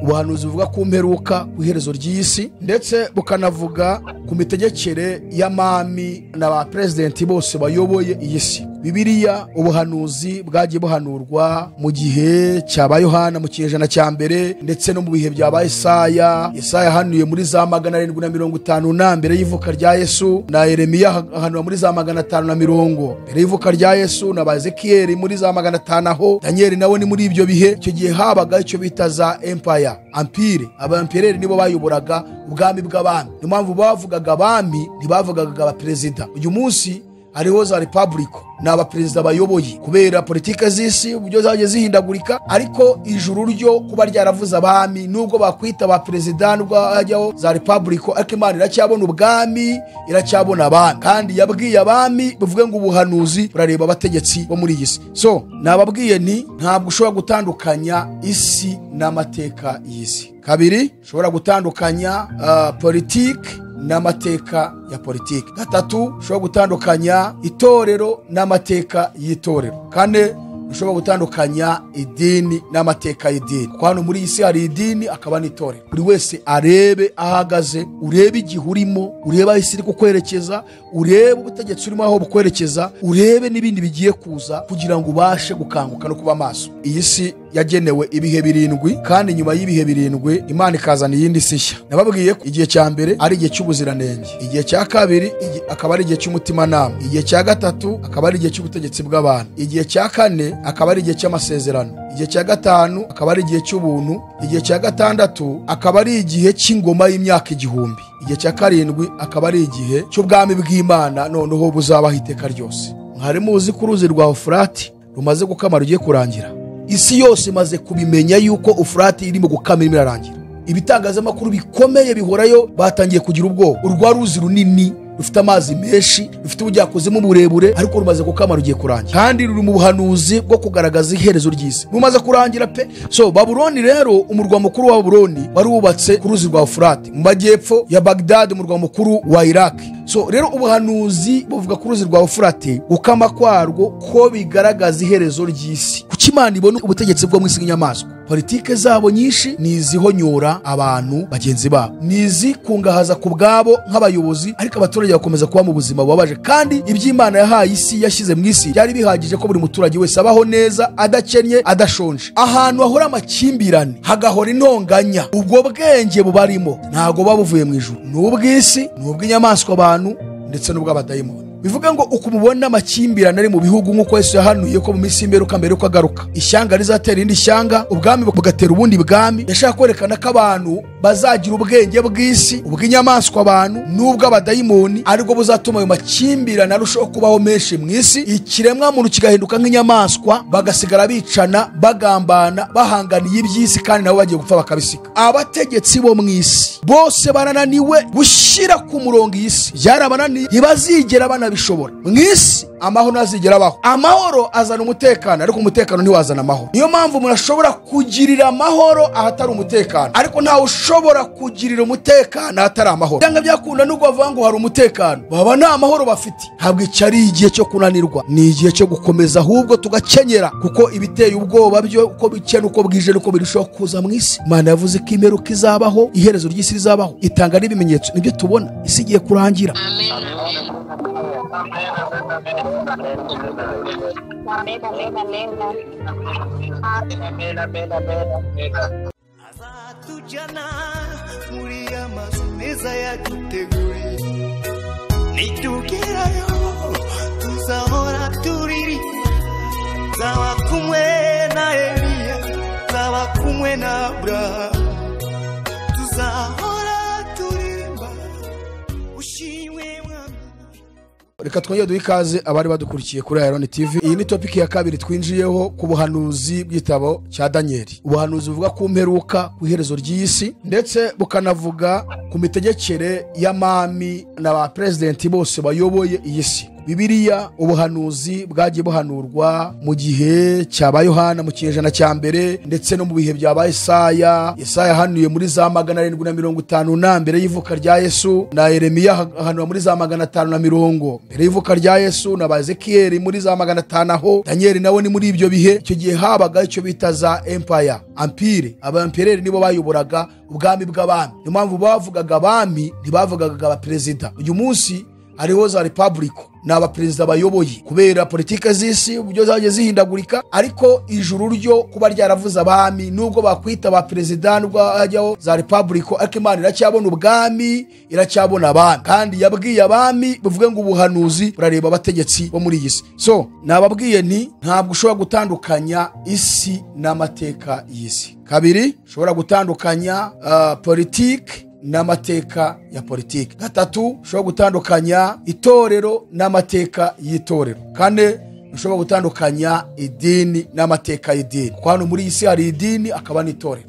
ubuhanuzi buvuga ku mperuka ku iherezo ry'isi ndetse bukanavuga ku mitegekere y'amami n'aba president bose bayoboye iyi si. Bibiliya ubuhanuzi bwagiye buhanurwa mu gihe cyaba Yohana mu kinyejana cya mbere ndetse no mu bihe bya Isaya. Isaya hanuye muri za 750 mbere y'ivuka rya Yesu, na Yeremiya hanuye muri za 550 mbere y'ivuka rya Yesu, na Ezekiyeli muri za 500 aho. Daniel nawe ni muri ibyo bihe. Icyo gihe habaga icyo bita za empire. Aba-empereur nibo bayoboraga ubwami bw'abami. Niyo mpamvu bavugaga abami ntibavugaga abaperezida. Uyu munsi hariho za republic n'aba perezida bayoboye kubera politike z'isi uburyo zaje zihindagurika, ariko ijuru ryo kuba ryaravuze abami nubwo bakwita ba president rwajyaho za republic, ariko Imana iracyabona ubwami, iracyabona abami, kandi yabwiye abami bivuge ngo ubuhanuzi burareba abategetsi bo muri iyi si. So nababwiye nti ntabwo ushobora gutandukanya isi n'amateka y'isi. Kabiri, ushobora gutandukanya politike n'amateka ya politiki. Gatatu, ushobora gutandukanya itorero n'amateka y'itorero. Kane, ushobora gutandukanya idini n'amateka y'idini. Kwa hano muri isi hari idini akaba n'itorero. Buri wese arebe ahagaze, urebe igihe urimo, urebe isi iri kukwerekeza, urebe ubutegetsi urimo aho bukwerekeza, urebe n'ibindi bigiye kuza kugira ngo ubashe gukanguka no kuba maso. Iyi si yagenewe ibihe 7 kandi nyuma y'ibihe 7 Imana ikazana iyindi sishya. Nababwiye ko igihe cya mbere ari igihe cy'ubuziranenge, igihe cya kabiri akaba ari igihe cy'umutima nama, igihe cya gatatu akaba ari igihe cy'ubutegetsi bw'abantu, igihe cya kane akaba ari igihe cy'amasezerano, igihe cya gatanu akaba ari igihe cy'ubuntu, igihe cya gatandatu akaba ari igihe cy'ingoma y'imyaka 1000, igihe cya karindwi akaba ari igihe cy'ubwami bw'Imana noneho buzabaho iteka ryose. Mwari muzi ko uruzi rwa Ufurati rumaze gukama rugiye kurangira. Isi yose imaze kubimenya yuko Ufurati irimo gukama irarangira. Ibitangazamakuru bikomeye bihorayo batangiye kugira ubwoba. Urwa ruzi runini rufite amazi menshi, rufite ubujyakozemo burebure, ariko rumaze gukama rugiye kurangira, kandi ruri mu buhanuzi bwo kugaragaza iherezo ry'isi. Rumaze kurangira pe. So Babuloni rero, umurwa mukuru wa Babuloni wari wubatse ku ruzi rwa Ufurati mu majyepfo ya Baghdad, umurwa mukuru wa Iraq. So rero ubuhanuzi buvuga ku ruzi rwa Ufurati gukama kwarwo ko bigaragaza iherezo ry'isi. Kuki Imana ibona ubutegetsi bwo mu isi n'inyamaswa? Politike zabo nyinshi nizihonyora abantu bagenzi babo, nizikungahaza ku bwabo nk'abayobozi, ariko abaturage bakomeza kuba mu buzima bubabaje. Kandi iby'Imana yahaye isi yashyize mu isi byari bihagije ko buri muturage wese abaho neza, adakennye, adashonje. Ahantu hahora amakimbirane, hagahora intonganya, ubwo bwenge bubarimo ntago babuvuye mu ijuru, n'ubw'isi, n'ubw'inyamaswa, abantu ndetse n'ubw'abadayimoni. Bivuga ngo ukumubona amakimbirane ari mu bihugu nk'uko Yesu yahanuye ko mu minsi y'imperuka mbere ko agaruka ishyanga rizatera indi shyanga, ubwami bugatera ubundi bwami. Yashaka kwerekana ko abantu bazagira ubwenge bw'isi, ubw'inyamaswa, abantu n'ubw'abadayimoni, ariko buzatuma ayo makimbirane arushaho kubaho menshi mu isi. Ikiremwa muntu kigahinduka nk'inyamaswa, bagasigara bicana, bagambana, bahanganiye iby'isi, kandi nabo bagiye gupfa bakabisika. Abategetsi bo mu isi bose barananiwe gushyira ku murongo isi, byarabananiye, ntibazigera bishobora. Mwisi amahoro azigera abaho. Amahoro azana umutekano, ariko umutekano ntiwazana amahoro. Niyo mpamvu umuntu ashobora kugirira amahoro ahatari umutekano, ariko ntawe ushobora kugirira umutekano ahatari amahoro. Cyangwa byakunda nubwo bavuga ngo hari umutekano, baba nta mahoro bafite. Ntabwo icyo ari igihe cyo kunanirwa, ni igihe cyo gukomeza, ahubwo tugakenyera, kuko ibiteye ubwoba byo uko bike n'uko bwije n'uko birushaho kuza mu isi. Imana yavuze ko imperuka izabaho, iherezo ry'isi rizabaho, itanga n'ibimenyetso. Nibyo tubona, isi igiye kurangira. Azatujyana muri amazu meza yaduteguriye, nitugerayo tuzahora turirimba, zaba kumwe na Eliya, zaba kumwe na Abrahamu, tuzahora turirimba ushimwe. Reka twongere duhe ikaze abari badukurikiye kuri Iron TV. Iyi ni topic ya kabiri twinjiyeho ku buhanuzi bw'igitabo cya Daniel. Ubuhanuzi buvuga ku mperuka ku iherezo ry'isi ndetse bukanavuga ku mitegekere y'amami n'aba president bose bayoboye iyi si. Bibiliya ubuhanuzi bwagiye buhanurwa mu gihe cya Yohana mu kinyejana cya mbere ndetse no mu bihe bya Isaya. Yesaya hanuye muri za 750 na mbere y'ivuka rya Yesu, na Yeremiya hanura muri za 550 mbere y'ivuka rya Yesu, na Ezekiyeli muri za 500 aho. Daniel nawe ni muri ibyo bihe. Icyo gihe habaga icyo bita za empire. Aba-empereur nibo bayoboraga ubwami bw'abami. Niyo mpamvu bavugaga abami ntibavugaga abaperezida. Uyu munsi hariho za republic n'aba perezida bayoboye kubera politike z'isi uburyo zaje zihindagurika, ariko ijuru ryo kuba ryaravuze abami nubwo bakwita ba perezida nubwo hajyaho za republic, ariko Imana iracyabona ubwami, iracyabona abami, kandi yabwiye abami bivuge ngo ubuhanuzi burareba abategetsi bo muri iyi si. So nababwiye nti ntabwo ushobora gutandukanya isi n'amateka y'isi. Kabiri, ushobora gutandukanya politike n'amateka ya politiki. Gatatu, ushobora gutandukanya itorero n'amateka y'itorero. Kane, ushobora gutandukanya idini n'amateka y'idini. Kuko hano muri isi hari idini akaba n'itorero.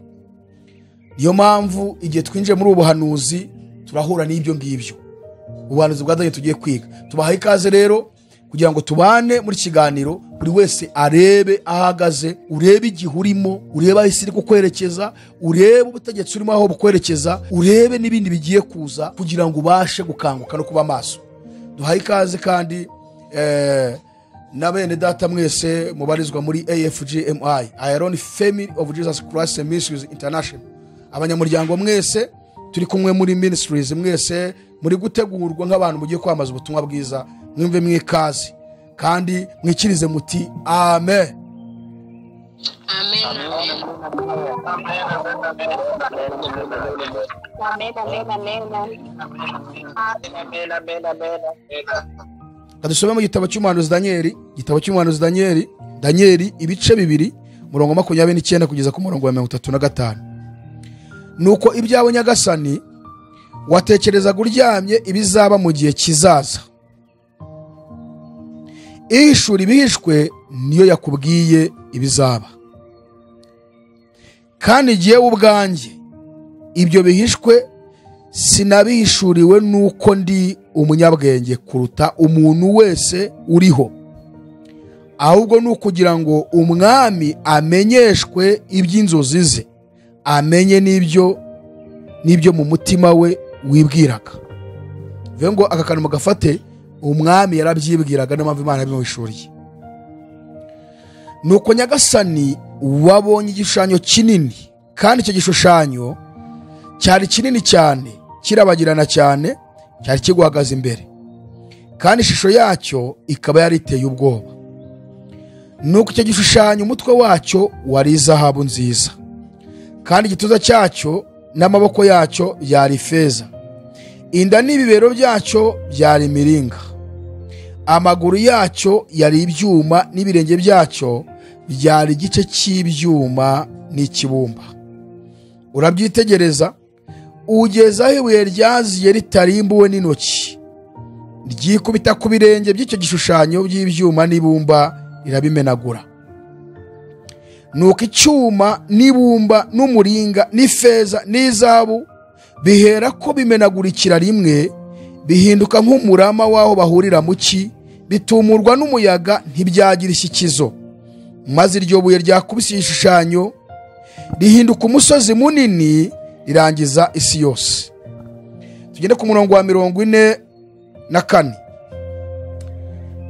Niyo mpamvu igihe twinjiye muri ubuhanuzi turahura n'ibyo ngibyo. Ubuhanuzi bwadanye tugiye kwiga. Tubahaye ikaze rero kugira ngo tubane muri kiganiro, buri wese arebe ahagaze, urebe igihe urimo, urebe aho isi iri kukwerekeza, urebe ubutegetsi urimo aho bukwerekeza, urebe n'ibindi bigiye kuza kugira ngo ubashe gukanguka no kuba maso. Duhaye ikaze kandi na bene data mwese mubarizwa muri AFGMI, Iron Family of Jesus Christ Ministries International. Abanyamuryango mwese turi kumwe muri ministries, mwese muri gutegurwa nk'abantu mugiye kwamaza ubutumwa bwiza. Mwumve mwikazi kandi mwikirize muti amen. Kadusome mu gitabo cy'umuhanuzi Daniel, Daniel ibice 2 murongo 29 kugeza ku murongo wa 35. Nuko ibyabo Nyagasani watekerezaga uryamye ibizaba mu gihe kizaza, ihishura ibihishwe niyo yakubwiye ibizaba. Kandi igihe ubwanjye ibyo bihishwe sinabihishuriwe nuko ndi umunyabwenge kuruta umuntu wese uriho, ahubwo nukugira ngo umwami amenyeshwe iby'inzozi ze, amenye n'ibyo mu mutima we wibwiraga. Bivuga ngo aka kantu mugafate, umwami yarabyibwiraga n'amava Imana yabimwishuriye. Nuko Nyagasani wabonye igishushanyo kinini, kandi icyo gishushanyo cyari kinini cyane, kirabagirana cyane, cyari kiguhagaze imbere, kandi ishusho yacyo ikaba yari iteye ubwoba. Nuko icyo gishushanyo umutwe wacyo wari izahabu nziza, kandi igituza cyacyo n'amaboko yacyo byari ifeza, inda n'ibibero byacyo byari imiringa, amaguru yacyo yari ibyuma, n'ibirenge byacyo byari igice cy'ibyuma n'ikibumba. Urabyitegereza ugeza aho ibuye ryaziye ritarimbuwe n'intoki, ryikubita ku birenge by'icyo gishushanyo by'ibyuma n'ibumba rirabimenagura. Nuko icyuma n'ibumba n'umuringa n'ifeza n'izahabu bihera ko bimenagurikira rimwe, bihinduka nk'umurama w'aho bahurira mu cyi, bitumurwa n'umuyaga ntibyagira ishyikizo. Maze iryo buye ryakubise igishushanyo rihinduka umusozi munini, rirangiza isi yose. Tugende ku murongo wa 44.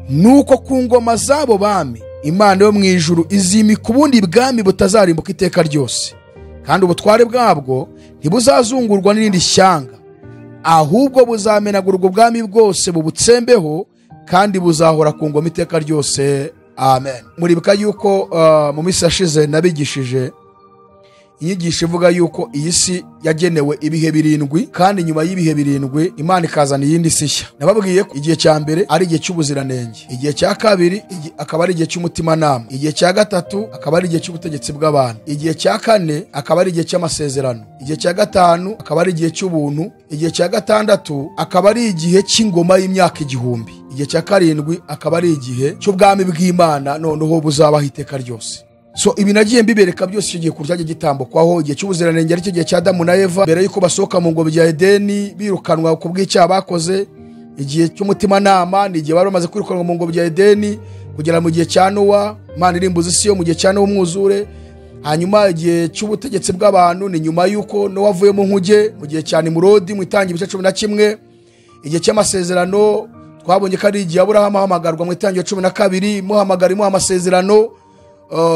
Nuko ku ngoma z'abo bami Imana yo mw'Ijuru izimika ubundi bwami butazarimbuka iteka ryose, kandi ubutware bwabwo ntibuzazungurwa n'irindi shyanga, ahubwo buzamenagurwa ubwami bwose bubutsembeho, kandi buzahora ku ngoma iteka ryose. Amen. Muribuka yuko mu minsi yashize nabigishije inyigisho ivuga yuko iyi si yagenewe ibihe 7, kandi nyuma y'ibihe 7 Imana ikazana iyindi si nshya. Nababwiye ko igihe cya mbere ari igihe cy'ubuziranenge, igihe cya kabiri akaba ari igihe cy'umutimanama, igihe cya gatatu akaba ari igihe cy'ubutegetsi bw'abantu, igihe cya kane akaba ari igihe cy'amasezerano, igihe cya gatanu akaba ari igihe cy'ubuntu, igihe cya gatandatu akaba ari igihe cy'ingoma y'imyaka 1000, igihe cya karindwi akaba ari igihe cy'ubwami bw'Imana noneho buzabaho iteka ryose. So ibi nagiye mbibereka byose icyo gihe kuryaje gitambukwaho igihe cy'ubuziranenge ari cyo gihe cya Adamu na Eva mbere yuko basohoka mu ngobyi ya Edeni birukanwa ku bw'icyaha bakoze. Igihe cy'umutima nama ni igihe bari bamaze kwirukanwa mu ngobyi ya Edeni kugera mu gihe cya Nowa, Imana irimbuza isi yo mu gihe cya Nowa umwuzure. Hanyuma igihe cy'ubutegetsi bw'abantu ni nyuma yuko Nowa avuye mu nkuge mu gihe cya Nimurodi mu itangira ibice 11. Igihe cy'amasezerano twabonye ko ari igihe Aburahamu ahamagarwa mu itangira 12 muhamagara amasezerano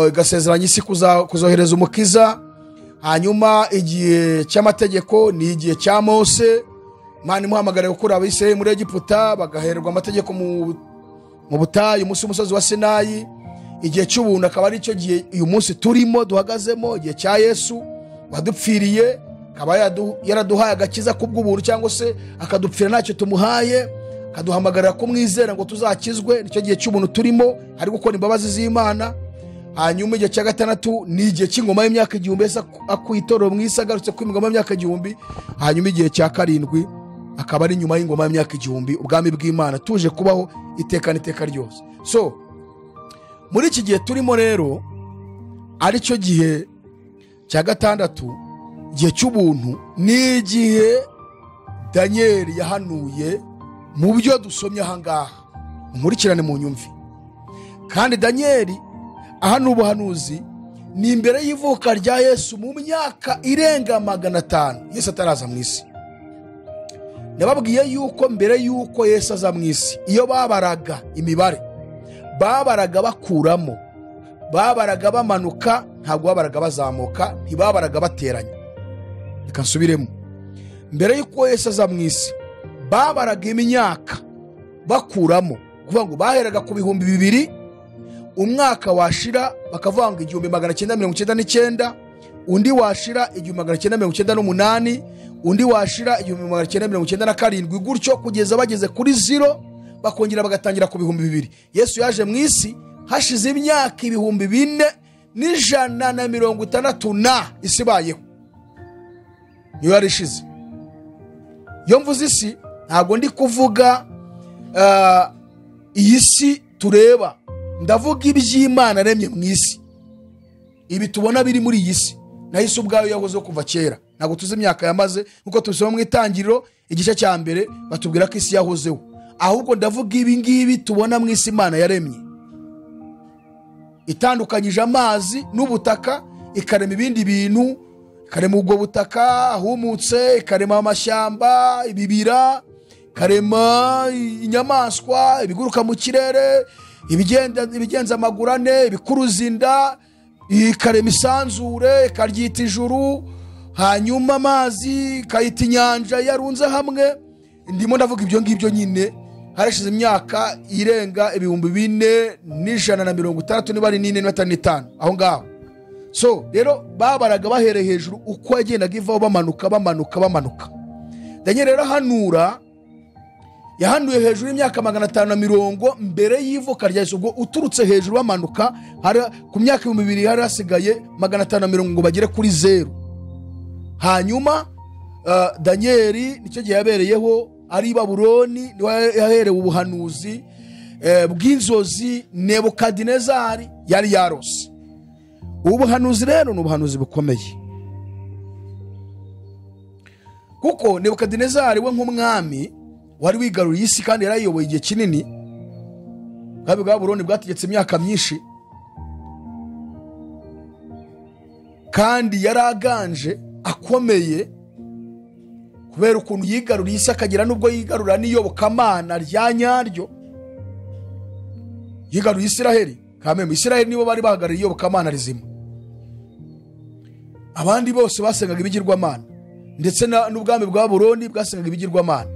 igasezeranya isi kuzohereza umukiza. Hanyuma igihe cy'amategeko ni igihe cya Mose, Imana imuhamagara gukura Abisirayeli muri Egiputa bagahererwa amategeko mu butayu munsi y'umusozi wa Sinayi. Igihe cy'ubuntu akaba ari cyo gihe uyu munsi turimo duhagazemo, igihe cya Yesu wadupfiriye akaba yaraduhaye agakiza kubw'ubuntu cyangwa se akadupfira ntacyo tumuhaye akaduhamagarira kumwizera ngo tuzakizwe. Nicyo gihe cy'ubuntu turimo ari gukora imbabazi z'Imana. Hanyuma igihe cya gatandatu ni igihe cy'ingoma y'imyaka 1000 esa akwitorero mu isi agarutse ku ingoma y'imyaka 1000. Hanyuma igihe cya karindwi akaba ari nyuma y'ingoma y'imyaka 1000 ubwami bw'Imana tuje kubaho iteka ryose. So muri iki gihe turimo rero ari cyo gihe cya gatandatu, igihe cy'ubuntu, ni igihe Daniel yahanuye mu byo dusomye ahangaha. Nkurikirane mu nyumvi. Kandi Daniel ahanu ubuhanuzi ni imbere y'ivuka rya Yesu mu myaka irenga 500 Yesu ataraza mu isi. Nababwiye yuko mbere yuko Yesu aza mu isi iyo babaraga imibare babaraga bakuramo, babaraga bamanuka, ntabwo babaraga bazamuka, ntibabaraga bateranya. Reka nsubiremo. Mbere yuko Yesu aza mu isi babaraga imyaka bakuramo, kuvuga ngo baheraga ku 2000, umwaka washira bakavuga ngo 1999, undi washira 1998, undi washira 1997, gutyo kugeza bageze kuri 0 bakongera bagatangira ku 2000. Yesu yaje mu isi hashize imyaka 4160 na isi bayeho. Niyo yarishize. Yo mvuze isi ntago ndi kuvuga iyi si tureba, ndavuga iby'Imana remye mu isi. Ibi tubona biri muri iyi si na Yesu ubwayo yahoze kuva kera. Ntago tuzi imyaka yamaze nkuko tubisoma mu itangiriro igice cya mbere batubwira ko isi yahozeho. Ahubwo ndavuga ibi ngibi tubona mu isi Imana yaremye. Itandukanyije amazi n'ubutaka ikarema ibindi bintu, ikarema ubwo butaka ahumutse, ikarema amashyamba, ibibira, ikarema inyamaswa, ibiguruka mu kirere, ibigenza amagurane, ibikuruzinda, ikarema isanzure, ikaryita ijuru. Hanyuma amazi kayita inyanja yarunze hamwe. Ndimo ndavuga ibyo ngibyo nyine harashize imyaka irenga 4160 niba ari 455 aho ngaho. So rero babaraga bahere hejuru uko yagendaga ivaho bamanuka. Daniel rero hanura yahanuye hejuru y'imyaka 550 mbere y'ivuka rya Yesu. Ubwo uturutse hejuru bamanuka hari ku myaka 2000 hari hasigaye 550 ngo bagere kuri 0. Hanyuma Daniel nicyo gihe yabereyeho ari Babuloni, niwe yaherewe ubuhanuzi bw'inzozi Nebukadinezari yari yarose. Ubuhanuzi rero ni ubuhanuzi bukomeye, kuko Nebukadinezari we nk'umwami wari wigaruriye isi kandi yarayiyoboye igihe kinini. Kandi Babuloni bwategetse imyaka myinshi kandi yaraganje akomeye kubera ukuntu yigaruriye isi, akagira nubwo yigarura n'iyobokamana rya nyaryo. Yigaruriye Isiraheli, kameme Isiraheli nibo bari bahagarariye iyobokamana rizima. Abandi bose basengaga ibigirwamana, ndetse n'ubwami bwa Babuloni bwasengaga ibigirwamana.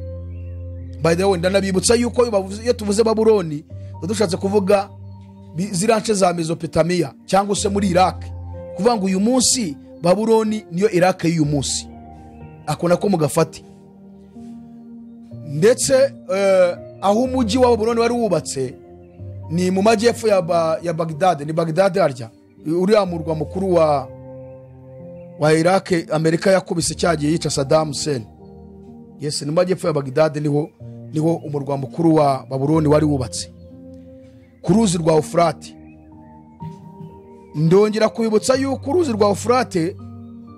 By the way, ndanabibutsa yuko iyo tuvuze Babuloni dushatse kuvuga ziranche za Mesopotamia cyangwa se muri Iraq. Kuvuga ngo uyu munsi Babuloni niyo Iraq y'uyu munsi, akona ko mugafati. Ndetse aho umujyi wa Babuloni wari wubatse ni mu majyepfo ya Baghdad. Ni Baghdad arya uriya murwa mukuru wa Iraq Amerika yakubise cyagiye yica Saddam Hussein. Yes, ni majyepfo ya Baghdad niho umurwa mukuru wa Babuloni wari wubatse ku ruzi rwa Ufurati. ndongera kubibutsa yuko uruzi rwa Ufurate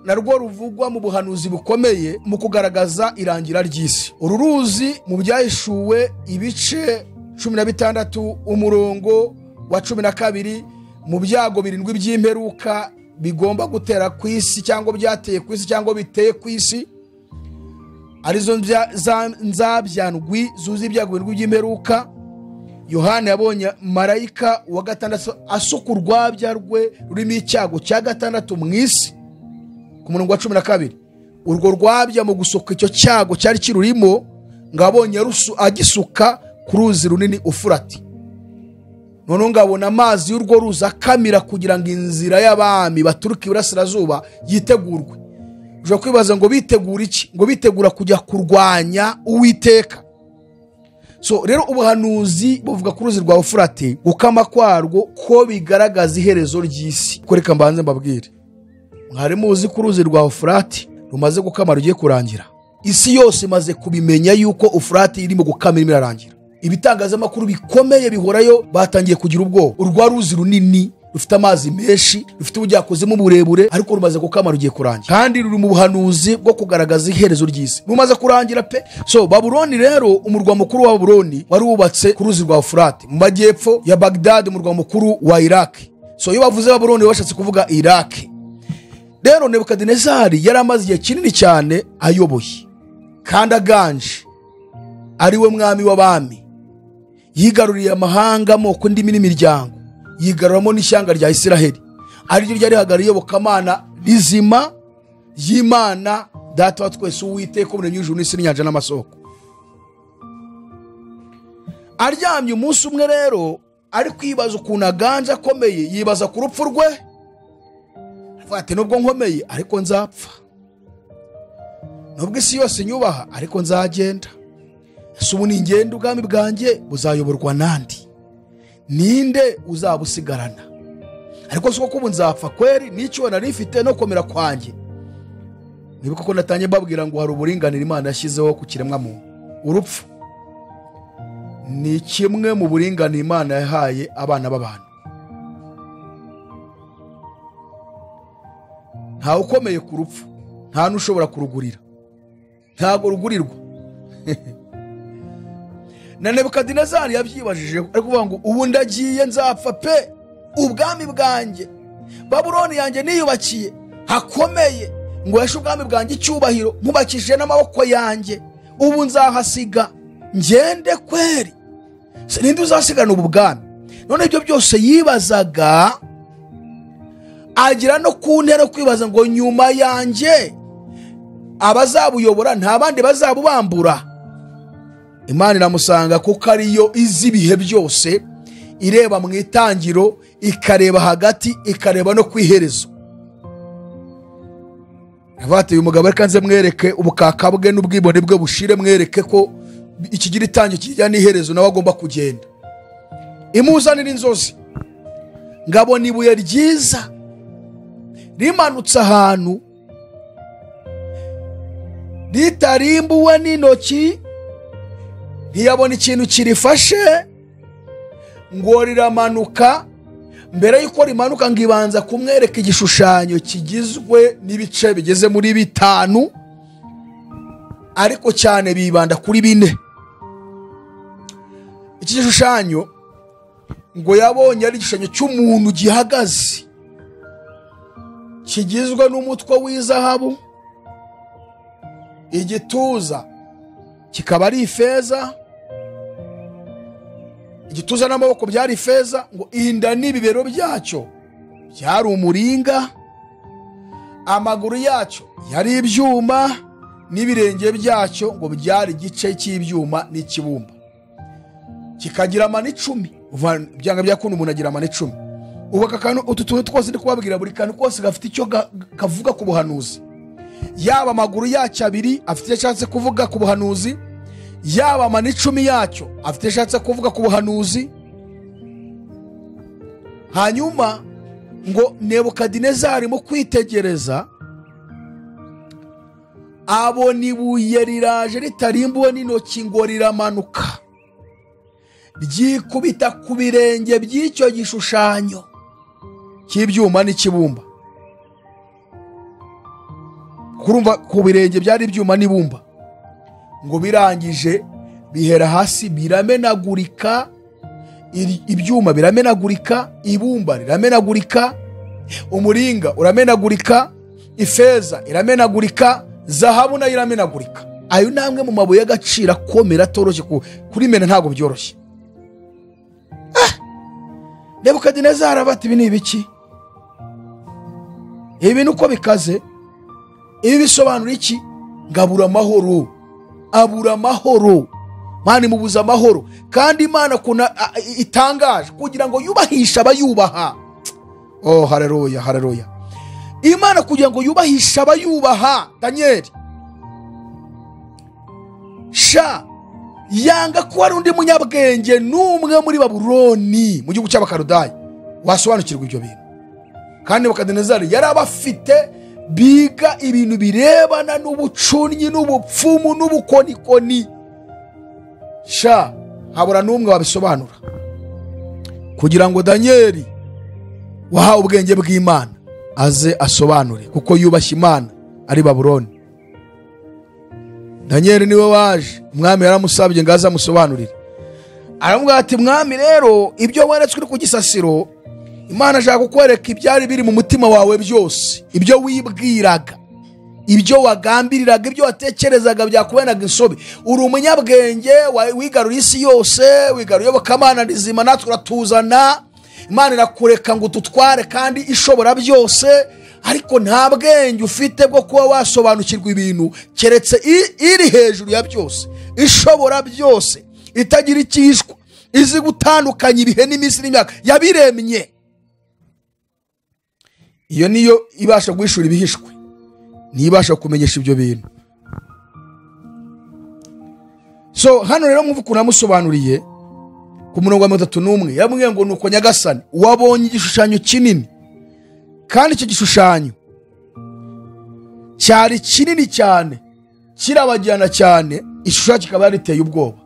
narwo ruvugwa mu buhanuzi bukomeye mu kugaragaza irangira ry'isi. Uru ruzi mu byahishuwe ibice 16 umurongo wa 12 mu byago 7 by'imperuka bigomba gutera ku isi cyangwa byateye ku isi cyangwa biteye ku isi, arizo nzabyandwi zuzi ibyago 7 by'imperuka. Yohana yabonye marayika wa gatandatu asuka urwabya rwe rurimo icyago cya gatandatu mu isi ku murongo wa 12. Urwo rwabya mu gusoka icyo cyago cyari kirurimo ngabonye agisuka ku ruzi runini Ufurate. None ngabona amazi y'urwo ruzi akamira kugira ngo inzira y'abami baturuka iburasirazuba yitegurwe. Uje kwibaza ngo bitegura iki? Ngo bitegura kujya kurwanya Uwiteka. So rero ubuhanuzi buvuga ku ruzi rwa Ufurate gukama kwarwo ko bigaragaza iherezo ry'isi. Koreka mbanze mbabwire, mwari muzi ku ruzi rwa Ufurate rumaze gukama rugiye kurangira. Isi yose imaze kubimenya yuko Ufurate irimo gukama irimo irarangira. Ibitangazamakuru bikomeye bihorayo batangiye kugira ubwoba. Urwa ruzi runini rufite amazi menshi, rufite ubujyakozemo burebure, ariko rumaze gukama rugiye kurangira, kandi ruri mu buhanuzi bwo kugaragaza iherezo ry'isi. Rumaze kurangira pe. So Babuloni rero, umurwa mukuru wa Babuloni wari wubatse ku ruzi rwa Ufurate mu majyepfo ya Baghdad, umurwa mukuru wa Iraq. So iyo bavuze Babuloni bashatse kuvuga Iraq. Rero Nebukadinezari yari amaze igihe kinini cyane ayoboye kandi aganje, ari we mwami w'abami. Yigaruriye amahanga, amoko, ndimi n'imiryango, yigaruramo n'ishyanga rya Isiraheli, ari ryo ryari hagariye bokamana rizima y'Imana data wa twese, Uwiteka umuremyi w'ijuru n'isi n'inyanja n'amasoko. Aryamye umunsi umwe rero ari kwibaza ukuntu aganje akomeye, yibaza ku rupfu rwe. Ati nubwo nkomeye ariko nzapfa, nubwo isi yose nyubaha ariko nzagenda. Ese ubu ningenda ubwami bwanjye buzayoborwa nandi? Ninde uzabusigarana? Ariko siko kubu nzapfa kweri, n'icyo nari mfite no komera kwanjye. Nibuka ko natanye babwira ngo hari uburinganire Imana yashyizeho ku kiremwa muntu. Urupfu ni kimwe mu buringanire Imana yahaye abana b'abantu. Nta ukomeye ku rupfu, nta nushobora kurugurira, ntago rugurirwa. Na Nebukadinezari yabyibajije ari kuvuga ngo ubu ndagiye nzapfa pe, ubwami bwanjye Babuloni yanjye niyubakiye hakomeye, ngo yeshe ubwami bwanjye icyubahiro mubakishije n'amaboko yanjye, ubu nzahasiga ngende kweri? Ninde uzasigana ubu bwami? None ibyo byose yibazaga, agira no kuntera kwibaza ngo nyuma yanjye abazabuyobora nta bandi bazabubambura. Imana iramusanga kuko ariyo izi ibihe byose, ireba mu itangiro, ikareba hagati, ikareba no kwiherezo. Avateye umugabo reka nze mwereke ubukaka bwe n'ubwibone bwe bushire, mwereke ko ikigira itangiro kijya n'iherezo nawe agomba kugenda. Imuzanira inzozi, ngabona ibuye ryiza rimanutse ahantu ritarimbuwe n'intoki, ntiyabona ikintu kirifashe, ngo riramanuka. Mbere yuko rimanuka ngibanza kumwereka igishushanyo kigizwe n'ibice bigeze muri 5, ariko cyane bibanda kuri 4. Iki gishushanyo ngo yabonye ari igishushanyo cy'umuntu gihagaze, kigizwe n'umutwe w'izahabu, igituza kikaba ari ifeza, igituza n'amaboko byari ifeza, ngo inda n'ibibero byacyo byari umuringa, amaguru yacyo yari ibyuma, n'ibirenge byacyo ngo byari igice cy'ibyuma n'ikibumba. Kikagira amano 10, byanga byakunda umuntu agira amano 10. Ubaka kantu utu tuntu twose ndi kubabwira, buri kantu kose gafite icyo kavuga ku buhanuzi. Yaba amaguru yacyo 2 afite icyo kuvuga ku buhanuzi, yaba amano 10 yacyo afite icyo kuvuga ku buhanuzi. Hanyuma ngo Nebukadinezari mu kwitegereza abona ibuye riraje ritarimbuwe n'intoki, ngo riramanuka ryikubita ku birenge by'icyo gishushanyo, cy'ibyuma n'ikibumba. Kurumva ku birenge byari ibyuma n'ibumba, ngo birangije bihera hasi biramenagurika, ibyuma biramenagurika, ibumba riramenagurika, umuringa uramenagurika, ifeza iramenagurika, zahabu nayo iramenagurika. Ayo namwe mu mabuye y'agaciro akomera atoroshye kuri mena, ntago byoroshye. Nebukadinezari bati ibi ni ibiki? Ibi nuko bikaze. Ibi bisobanura iki? Ngabura amahoro, abura amahoro. Mana imubuza amahoro, kandi Imana kuna itangaje kugira ngo yubahisha abayubaha. Oh, haleluya, haleluya. Imana kugira ngo yubahisha abayubaha. Danieli yanga ko hari undi munyabwenge n'umwe muri Babuloni mu gihugu cy'Abakaludayi wasobanukirwa ibyo bintu. Kandi Nebukadinezari yari abafite biga ibintu birebana n'ubucunyi n'ubupfumu n'ubukonikoni. Habura n'umwe wabisobanura, kugira ngo Danieli wahawe ubwenge bw'Imana aze asobanure, kuko yubashye Imana ari Babuloni. Danieli niwe waje, umwami yaramusabye ngo aze amusobanurire. Aramubwira ati, mwami rero ibyo weretswe uri ku gisasiro, Imana ashaka kukwereka ibyari biri mu mutima wawe byose, ibyo wibwiraga, ibyo wagambiriraga, ibyo watekerezaga byakubenaga insobe. Uri umunyabwenge, wigarura isi yose, wigarura iyobokamana rizima, natwe uratuzana. Imana irakureka ngo tutware kandi ishobora byose, ariko nta bwenge ufite bwo kuba wasobanukirwa ibintu keretse iri hejuru ya byose, ishobora byose, itagira ikishwa, izi gutandukanya ibihe n'iminsi n'imyaka, yabiremye. Iyo niyo ibasha guhishura ibihishwe, ntibasha kumenyesha ibyo bintu. Hano rero mwumva ukuntu yamusobanuriye ku murongo wa 31. Yamubwiye ngo nuko Nyagasani wabonye igishushanyo kinini, kandi icyo gishushanyo cyari kinini cyane, kirabagirana cyane, ishusho kikaba yariteye ubwoba.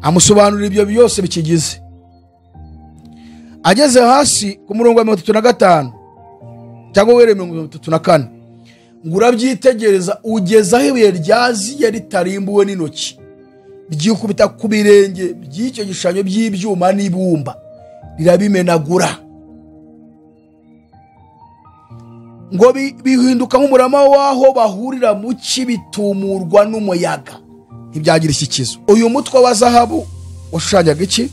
Amusobanurira ibyo byose bikigize. Ageze hasi ku murongo wa 35 cyangwa were 34, ngo urabyitegereza ugeza aho ibuye ryaziye ritarimbuwe n'intoki, ryikubita ku birenge by'icyo gishushanyo by'ibyuma n'ibumba, rirabimenagura, ngo bihinduka nk'umurama waho bahurira mu kibitumurwa n'umuyaga, ntibyagira ishyikizo. Uyu mutwe wa zahabu washushanyaga iki?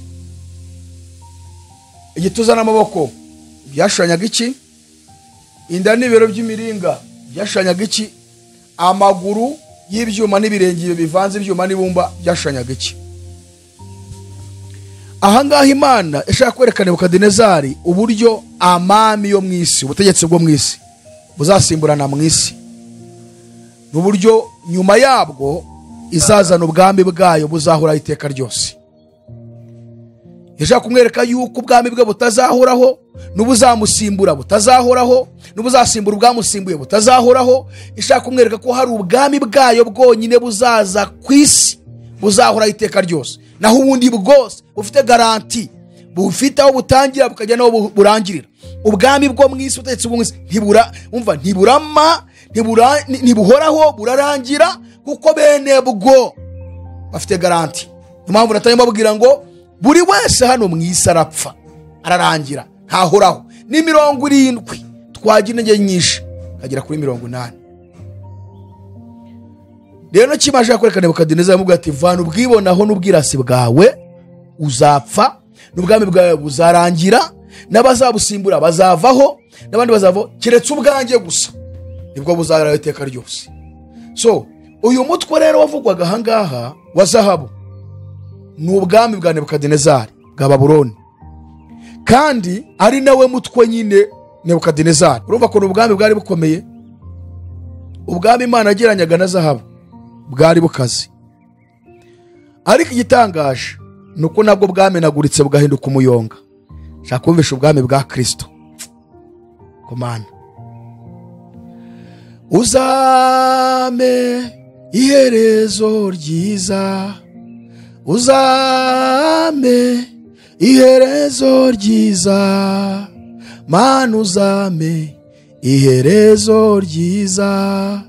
Igituza n'amaboko byashushanyaga iki? Inda n'ibiro by'imiringa byashushanyaga iki? Amaguru y'ibyuma n'ibirenge bivanze ibyuma n'ibumba byashushanyaga iki? Ahangaha Imana ishaka kwerekana Nebukadinezari uburyo amami yo mu isi, ubutegetsi bwo mu isi buzasimburana mu isi, n'uburyo nyuma yabwo izazana ubwami bwayo buzahora iteka ryose. Yashaka kumwereka yuko ubwami bwe butazahoraho, n'ubuzamusimbura butazahoraho, n'ubuzasimbura ubwamusimbuye butazahoraho. Ishaka kumwereka ko hari ubwami bwayo bwonyine buzaza ku isi buzahora iteka ryose, naho ubundi bwose bufite garanti, bufite aho butangira bukajya naho burangirira. Ubwami bwo mu isi, ubutegetsi bwo mu isi ntiburama, ntibuhoraho, burarangira, kuko bene bwo bafite garanti. Impamvu natanye babwira ngo buri wese hano mu isi arapfa, ararangira, ntahoraho. Ni 70 twagira intege nyinshi kagera kuri 80. Rero kimaje kwerekana Nebukadinezari amubwira ati, vana ubwibonaho n'ubwirasi bwawe, uzapfa, n'ubwami bwawe buzarangira, n'abazabusimbura bazavaho, n'abandi bazavaho, keretse ubwanjye gusa nibwo buzahora iteka ryose. Uyu mutwe rero wavugwaga ahangaha wa zahabu ni ubwami bwa Nebukadinezari bwa Babuloni, kandi ari nawe mutwe nyine Nebukadinezari. Urumva ko ubwami bwari bukomeye, ubwami Imana yageranyaga na zahabu bwari bukaze. Ariko igitangaje nuko nabwo bwamenaguritse bugahinduka umuyonga. Shaka kumvisha ubwami bwa Kristo komana. Uzame iherezo ryiza, uzame iherezo ryiza, mana uzame iherezo ryiza,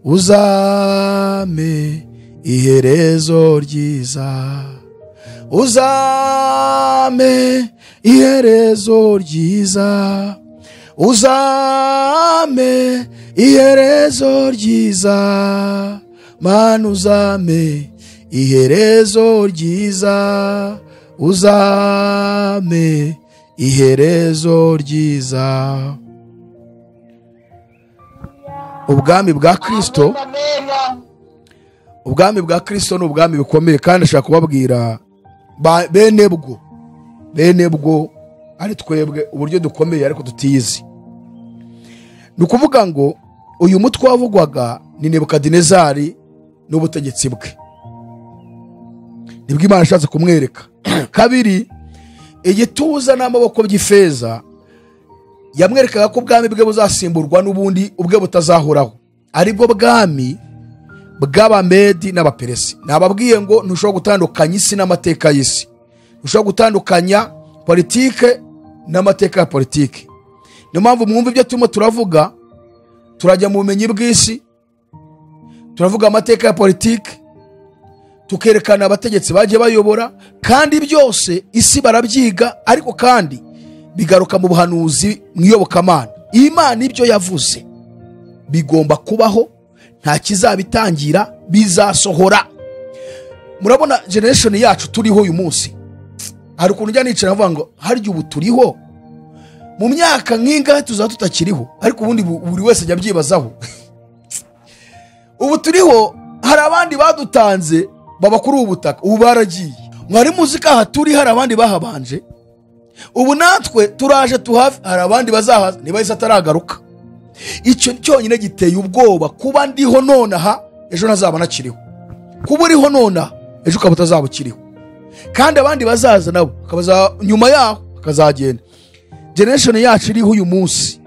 uzame iherezo ryiza, uzame iherezo ryiza, uzame iherezo ryiza, mana uzame iherezo ryiza, uzame iherezo ryiza. Ubwami bwa Kristo, ubwami bwa Kristo ni ubwami bukomeye, kandi ashaka kubabwira bene bwo ari twebwe uburyo dukomeye ariko tutiyizi. Ni ukuvuga ngo uyu mutwe wavugwaga ni Nebukadinezari n'ubutegetsi bwe, nibwo Imana ashatse kumwereka. Kabiri, igituza n'amaboko by'ifeza yamwerekaga ko ubwami bwe buzasimburwa n'ubundi ubwe butazahoraho, aribwo bwami bw'Abamedi n'Abaperesi. Nababwiye ngo ntushobora gutandukanya isi n'amateka y'isi, ntushobora gutandukanya politike n'amateka ya politike. Niyo mpamvu mwumva ibyo turimo turavuga, turajya mu bumenyi bw'isi, turavuga amateka ya politike, tukerekana abategetsi bagiye bayobora, kandi byose isi barabyiga, ariko kandi bigaruka mu buhanuzi mw'iyobokamana. Imana ibyo yavuze bigomba kubaho, nta kizabitangira, bizasohora. Murabona generation yacu turiho uyu munsi, hari ukuntu njya nicara avuga ngo harya ubu turiho, mu myaka nk'ingahe tuzaba tutakiriho, ariko ubundi buri wese ajya abyibazaho. Ubu turiho, hari abandi badutanze baba kuri ubu butaka, ubu baragiye. Mwari muzi ko aha turi hari abandi bahabanje, ubu natwe turaje tuhave, hari abandi bazahaza niba Yesu ataragaruka. Icyo cyonyine giteye ubwoba, kuba ndiho nonaha ejo nazaba nakiriho, kuba uriho nonaha ejo ukaba utazaba ukiriho, kandi abandi bazaza nabo bakabaza nyuma yaho bakazagenda. Generation yacu iriho uyu munsi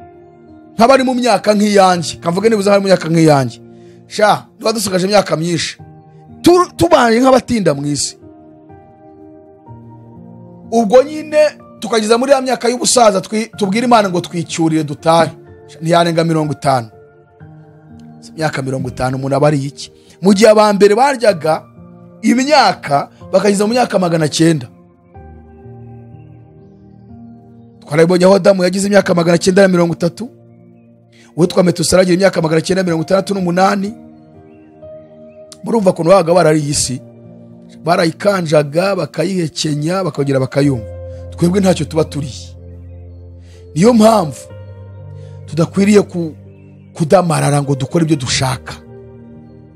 nk'abari mu myaka nk'iyanjye, kamvuge nibuza hari mu myaka nk'iyanjye, sha tuba dusigaje imyaka myinshi, tubanye nk'abatinda mu isi. Ubwo nyine tukageza muri ya myaka y'ubusaza, tubwira Imana ngo twicyurire dutahe, ntiyarenga 50. Imyaka 50 umuntu aba ari iki? Mu gihe abambere baryaga imyaka bakageza mu myaka 900. Twarabonye aho Adamu yagize imyaka 930, uwitwa Metusela agira imyaka 968. Murumva ko babaga barari isi, barayikanjaga bakayihekenya bakongera bakayumva. Twebwe ntacyo tuba turiye. Niyo mpamvu tudakwiriye kudamarara ngo dukore ibyo dushaka,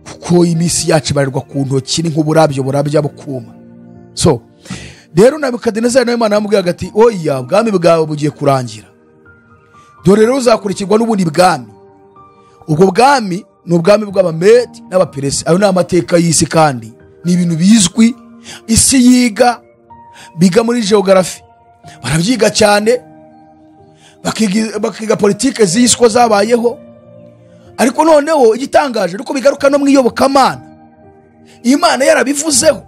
kuko imisi yacu barirwa ku ntoki nk'uburabyo burabya bukuma. So rero Nebukadinezari nawe Imana yamubwiraga ati oya, ubwami bwawe bugiye kurangira, dore rero uzakurikirwa n'ubundi bwami. Ubwo bwami ni ubwami bw'Abamedi n'Abaperesi. Ayo ni amateka y'isi, kandi ni ibintu bizwi, isi yiga, biga muri geography barabyiga cyane, bakiga politike z'isi ko zabayeho. Ariko noneho igitangaje uko bigaruka no mw'iyobokamana, Imana yarabivuzeho.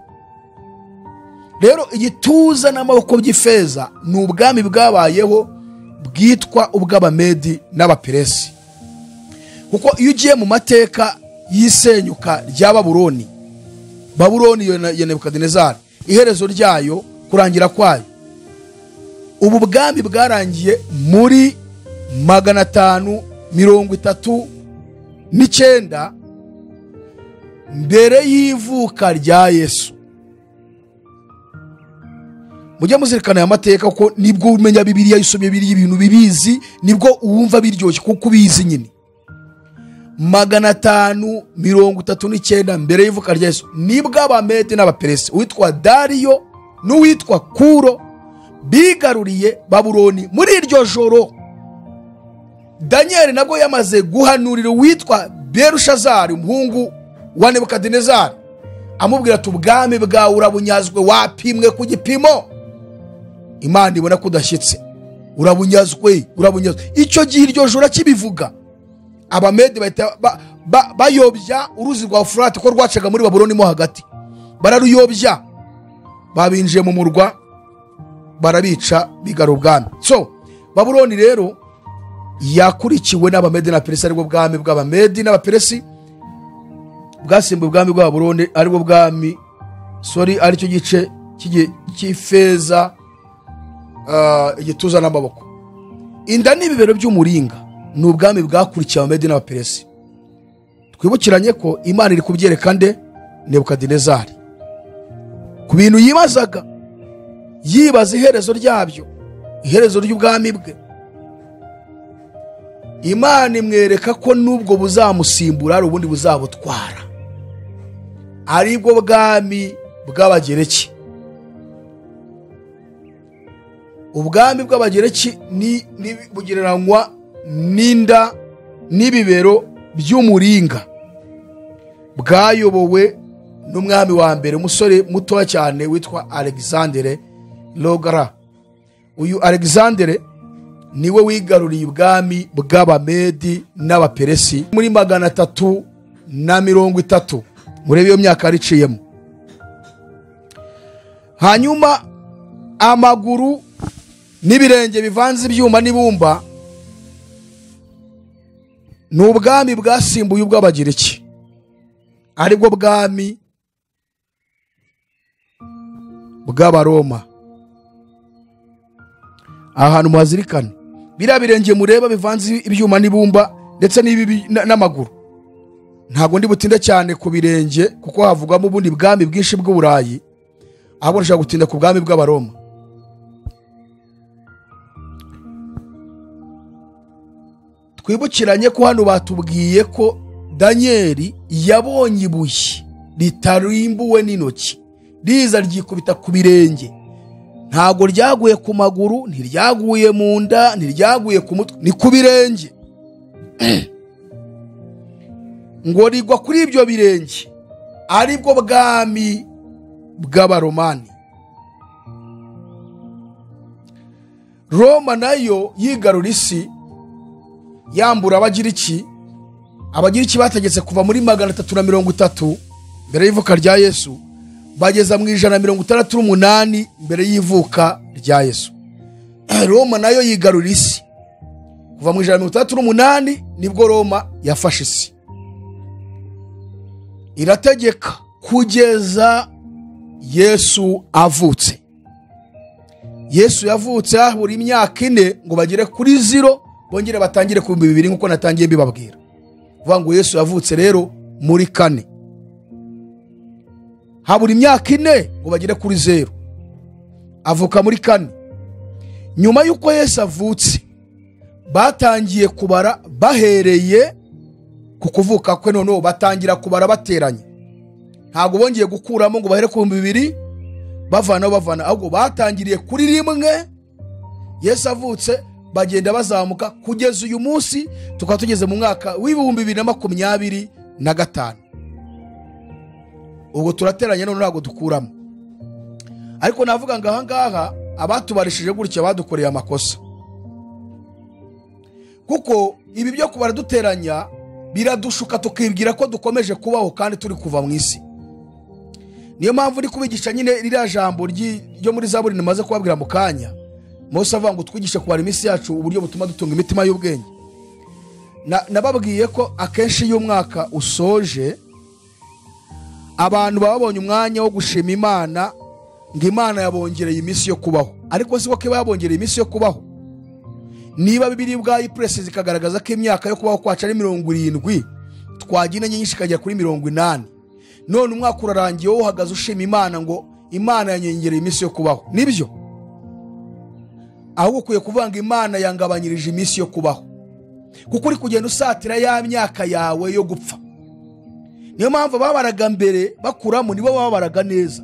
Rero igituza n'amaboko by'ifeza ni ubwami bwabayeho bwitwa ubw'Abamedi n'Abaperesi. Kuko iyo ugiye mu mateka y'isenyuka rya Babuloni ya Nebukadinezari, iherezo ryayo, kurangira kwayo, ubu bwami bwarangiye muri 539 mbere y'ivuka rya Yesu. Mujye muzirikana aya mateka, kuko nibwo umenya Bibiliya, yisomye Bibiliya ibintu bibizi, nibwo uwumva biryoshye kuko ubizi nyine. 539 mbere y'ivuka rya Yesu nibwo Abamedi n'Abaperesi, uwitwa Dariyo n'uwitwa Kuro, bigaruriye Babuloni. Muri iryo joro Daniel nabwo yamaze guhanurira uwitwa Berushazari, umuhungu wa Nebukadinezari, amubwira ati ubwami bwawe urabunyazwe, wapimwe ku gipimo, Imana ibona kudashyitse, urabunyazwe. Icyo gihe iryo joro kibivuga, Abamedi bahita bayobya uruzi rwa Efurate ko rwacaga muri Babuloni mo hagati, bararuyobya, babinjiye mu murwa barabica bigara ubwami. So Babuloni rero yakurikiwe n'abamedi na peresi, aribwo bwami bw'abamedi n'abaperesi bwasimbuye ubwami bwa Babuloni, aribwo bwami aricyo gice cy'ifeza, igituza n'amaboko. Inda n'ibibero by'umuringa ni ubwami bwakurikiye abamedi n'abaperesi. Twibukiranye ko Imana iri kubyereka nde? Nebukadinezari. Ku bintu yibazaga, yibaza iherezo ryabyo, iherezo ry'ubwami bwe. Imana imwereka ko nubwo buzamusimbura hari ubundi buzabutwara, aribwo bwami bw'Abagereki. Ubwami bw'Abagereki ni bugereranywa n'inda n'ibibero by'umuringa, bwayobowe n'umwami wa mbere, umusore muto cyane witwa Alexandre Logara. Uyu Alexandre niwe wigaruriye ubwami bw'abamedi n'abaperesi muri 330. Murebe iyo myaka yariciyemo. Hanyuma amaguru n'ibirenge bivanze ibyuma n'ibumba ni ubwami bwasimbuye ubw'Abagereki, aribwo bwami bw'Abaroma. Ahantu muhazirikane biriya birenge mureba bivanze ibyuma n'ibumba ndetse n'amaguru. Ntabwo ndi butinde cyane ku birenge kuko havugamo ubundi bwami bwinshi bw'Uburayi, ahubwo nshaka gutinda ku bwami bw'Abaroma. Twibukiranye ko hano batubwiye ko Danieli yabonye ibuye ritarimbuwe n'intoki riza ryikubita ku birenge. Ntago ryaguye ku maguru, ntiryaguye mu nda, ntiryaguye ku mutwe, ni ku birenge. Ngo rigwa kuri ibyo birenge, aribwo bwami bw'Abaromani. Roma nayo yigarura isi, yambura Abagiriki. Abagiriki bategetse kuva muri 330 mbere y'ivuka rya Yesu bageza mu 168 mbere y'ivuka rya Yesu. Roma nayo yigarura isi kuva mu 168 nibwo Roma yafashe isi, irategeka kugeza Yesu avutse. Yesu yavutse habura imyaka 4 ngo bagere kuri 0, bongere batangire ku 2000 nkuko natangiye mbibabwira. Vuga ngo Yesu yavutse rero muri 4, habura imyaka 4 ngo bagere kuri 0, avuka muri 4. Nyuma yuko Yesu avutse batangiye kubara bahereye ku kuvuka kwe, noneho batangira kubara bateranye. Ntabwo bongeye gukuramo ngo bahere ku 2000 bavana, ahubwo batangiriye kuri 1. Yesu avutse bagenda bazamuka kugeza uyu munsi tukaba tugeze mu mwaka w'2025. Ubwo turateranye none ntabwo dukuramo. Ariko navuga ngo ahangaha abatubarishije gutya badukoreye amakosa, kuko ibi byo kubara duteranya biradushuka tukibwira ko dukomeje kubaho kandi turi kuva mu isi. Niyo mpamvu ndi kubigisha nyine ririya jambo ryo muri Zaburi nimaze kubabwira mu kanya. Mose avuga ngo twigishe kubara iminsi yacu uburyo butuma dutunga imitima y'ubwenge. Nababwiye ko akenshi iyo umwaka usoje abantu babonye umwanya wo gushima Imana, ngo Imana yabongereye iminsi yo kubaho. Ariko si ko kiba yabongereye iminsi yo kubaho. Niba Bibiliya ubwayo ipresi zikagaragaza ko imyaka yo kubaho kwacu ari 70, twagina nyinshi kagera kuri 80, none umwaka urarangiye wowe uhagaze ushima Imana ngo Imana yanyongereye iminsi yo kubaho. Nibyo? Ahubwo kuye kuvanga Imana yangabanyirije iminsi yo kubaho, kuko uri kugenda usatira ya myaka yawe yo gupfa. Niyo mpamvu babaraga mbere bakuramo nibo babaraga neza.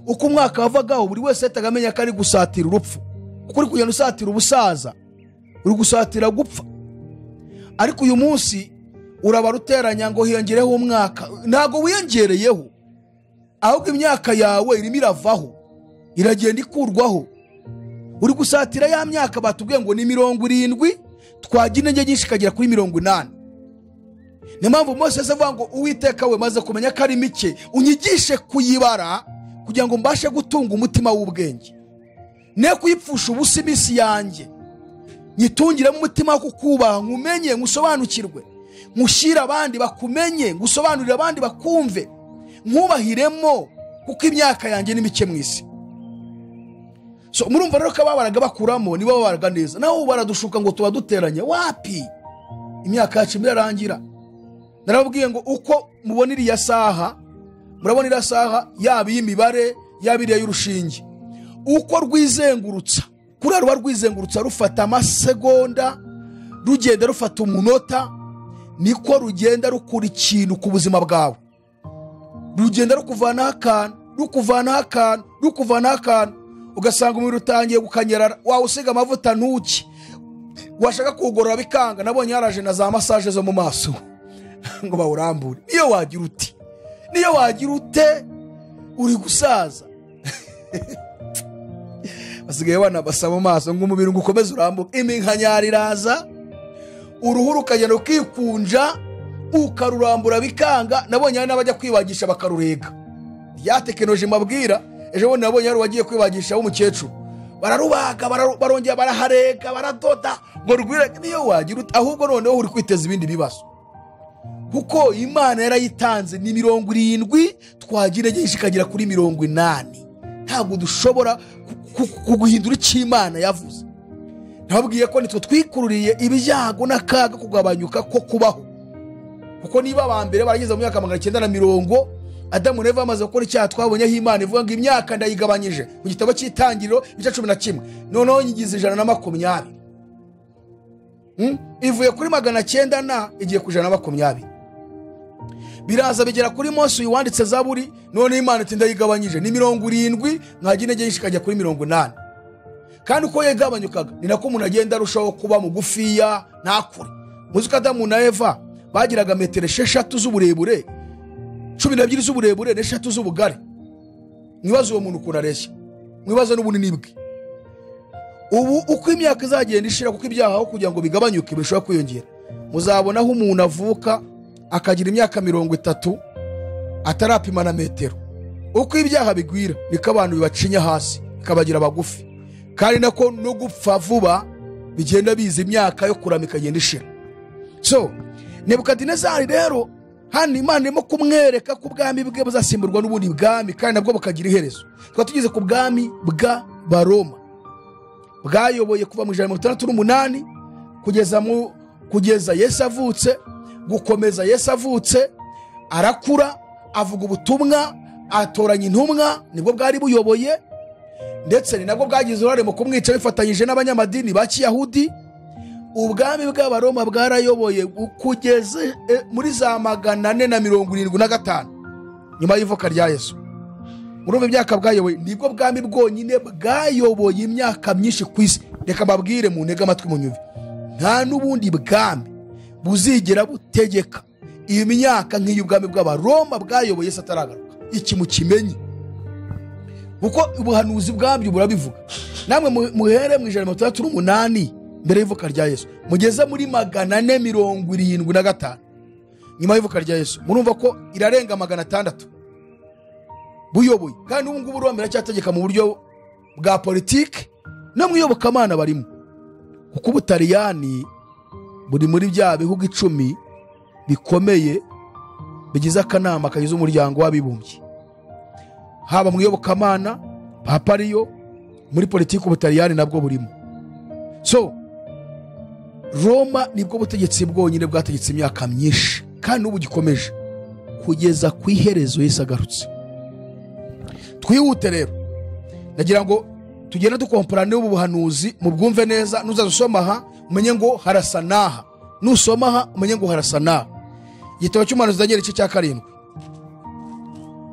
Uko umwaka wavagaho buri wese atagamenya ko ari gusatira urupfu, kuko uri kugenda usatira ubusaza, uri gusatira gupfa. Ariko uyu munsi urabara uteranya ngo hiyongereho umwaka. Ntago wiyongereyeho, ahubwo imyaka yawe irimo iravaho, iragenda ikurwaho. Uri gusatira ya myaka batubwiye ngo ni 70, twagina nyinshi kagera kuri 80. Ni mpamvu Mose avuga ngo Uwiteka we maze kumenya ko ari mike, unyigishe kuyibara kugira ngo mbashe gutunga umutima w'ubwenge. ne kuyipfusha ubusa iminsi yanjye, nyitungire mu mutima wo kukubaha, nkumenye ngusobanukirwe, nkushyire abandi bakumenye, ngusobanurire abandi bakumve, nkubahiremo kuko imyaka yanjye ni mike mu isi. So murumva rero ko ababaraga bakuramo nibo babaraga neza, naho baradushuka ngo tuba duteranye. Wapi, imyaka yacu irarangira. Narababwiye ngo uko mubona iriya saha, murabona iriya saha yaba y'imibare yaba iriya y'urushinge, uko rwizengurutsa, kuri ruba rwizengurutsa rufata amasegonda, rugenda rufata umunota, niko rugenda rukura ikintu ku buzima bwawe. Rugenda rukuvanaho akantu, rukuvanaho akantu, rukuvanaho akantu, ugasanga umubiri utangiye gukanyerara, wawe usiga amavuta ntuki, washaka kuwugorora bikanga. Nabonye yaraje na za masaje zo mu maso ngo bawurambure. Niyo wagira uti, niyo wagira ute, uri gusaza. Basigaye bana basa mu maso ngo umubiri ngo ukomeze urambuke. Iminkanyari iraza, uruhu rukagenda ukikunja, ukarurambura bikanga. Nabonye hari n'abajya kwibagisha bakarurega. Ya tekinoloji mabwira, ejo bundi nabonye hari uwagiye kwibagisha w'umukecuru, bararubaga, barongera baraharega, baradoda ngo rwire. Niyo wagira ute, ahubwo noneho uri kwiteza ibindi bibazo, kuko Imana yarayitanze ni 70, twagira nyinshi kagira kuri 80. Ntabwo dushobora kuguhindura icyo Imana yavuze. Nababwiye ko nitwe twikururiye ibyago n'akaga kugabanyuka ko kubaho, kuko niba abambere barageze mu myaka 950, Adamu na Eva bamaze gukora icyaha, twabonyeho Imana ivuga ngo imyaka ndayigabanyije mu gitabo cy'Itangiriro ibice 11, noneho nyigize 120. Ivuye kuri 900 na igiye ku 120. Biraza bigera kuri Mose wanditse Zaburi, none Imana iti ndayigabanyije ni 70, nkagine nyinshi kajya kuri 80. Kandi uko yegabanyukaga ni nako umuntu agenda arushaho kuba mugufiya ntakure. Muzi ko Adamu na Eva bagiraga metero 6 z'uburebure, 12 z'uburebure n'6 z'ubugari. Mwibazo uwo muntu kunareshya, mwibazo n'ubunini bwe. Ubu uko imyaka izagenda ishira, kuko ibyaha aho kugira ngo bigabanyuke bishobora kwiyongera, muzabona aho umuntu avuka akagira imyaka 30 atarapima na metero. Uko ibyaha bigwira niko abantu bibacinya hasi, bikabagira bagufi, kandi nako no gupfa vuba bigenda biza imyaka yo kuramika igenda ishira. So Nebukadinezari rero hano Imana irimo kumwereka ko ubwami bwe buzasimburwa n'ubundi bwami, kandi nabwo bukagira iherezo. Twa tugeze ku bwami bwa Baroma, bwayoboye kuva mu 168 kugeza Yesu avutse, gukomeza Yesu avutse, arakura, avuga ubutumwa, atoranya intumwa, nibwo bwari buyoboye, ndetse ni nabwo bwagize uruhare mu kumwica bifatanyije n'abanyamadini ba Kiyahudi. Ubwami bw'Abaroma bwarayoboye kugeza muri za 475 nyuma y'ivuka rya Yesu. Urumva imyaka bwayoboye, nibwo bwami bwonyine bwayoboye imyaka myinshi ku isi. Reka babwire mu ntege amatwi munyumve, nta n'ubundi bwami buzigera butegeka iyi myaka nk'iyo ubwami bw'Abaroma bwayoboye Yesu ataragaruka. Iki mukimenye, kuko ubuhanuzi bwabyo burabivuga. Namwe muhere mu 168 mbere y'ivuka rya Yesu, mugeze muri 475 nyuma y'ivuka rya Yesu. Murumva ko irarenga 600 buyoboye. Kandi ubu ngubu Roma iracyategeka mu buryo bwa politiki no mu iyobokamana barimo, kuko Ubutaliyani buri muri bya bihugu 10 bikomeye bigize akanama kagize umuryango w'abibumbye. Haba mu iyobokamana Papa ariyo, muri politiki Ubutaliyani nabwo burimo. So Roma nibwo butegetsi bwonyine bwategetse imyaka myinshi, kandi ubu gikomeje kugeza ku iherezo Yesu agarutse. Twihute rero, nagira ngo tugenda dukompara n'ubu buhanuzi mu bwumve neza. Nuzasoma aha umenye ngo harasa naha, nusoma aha umenye ngo harasa naha. Igitabo cy'umuhanuzi Daniel igice cya 7,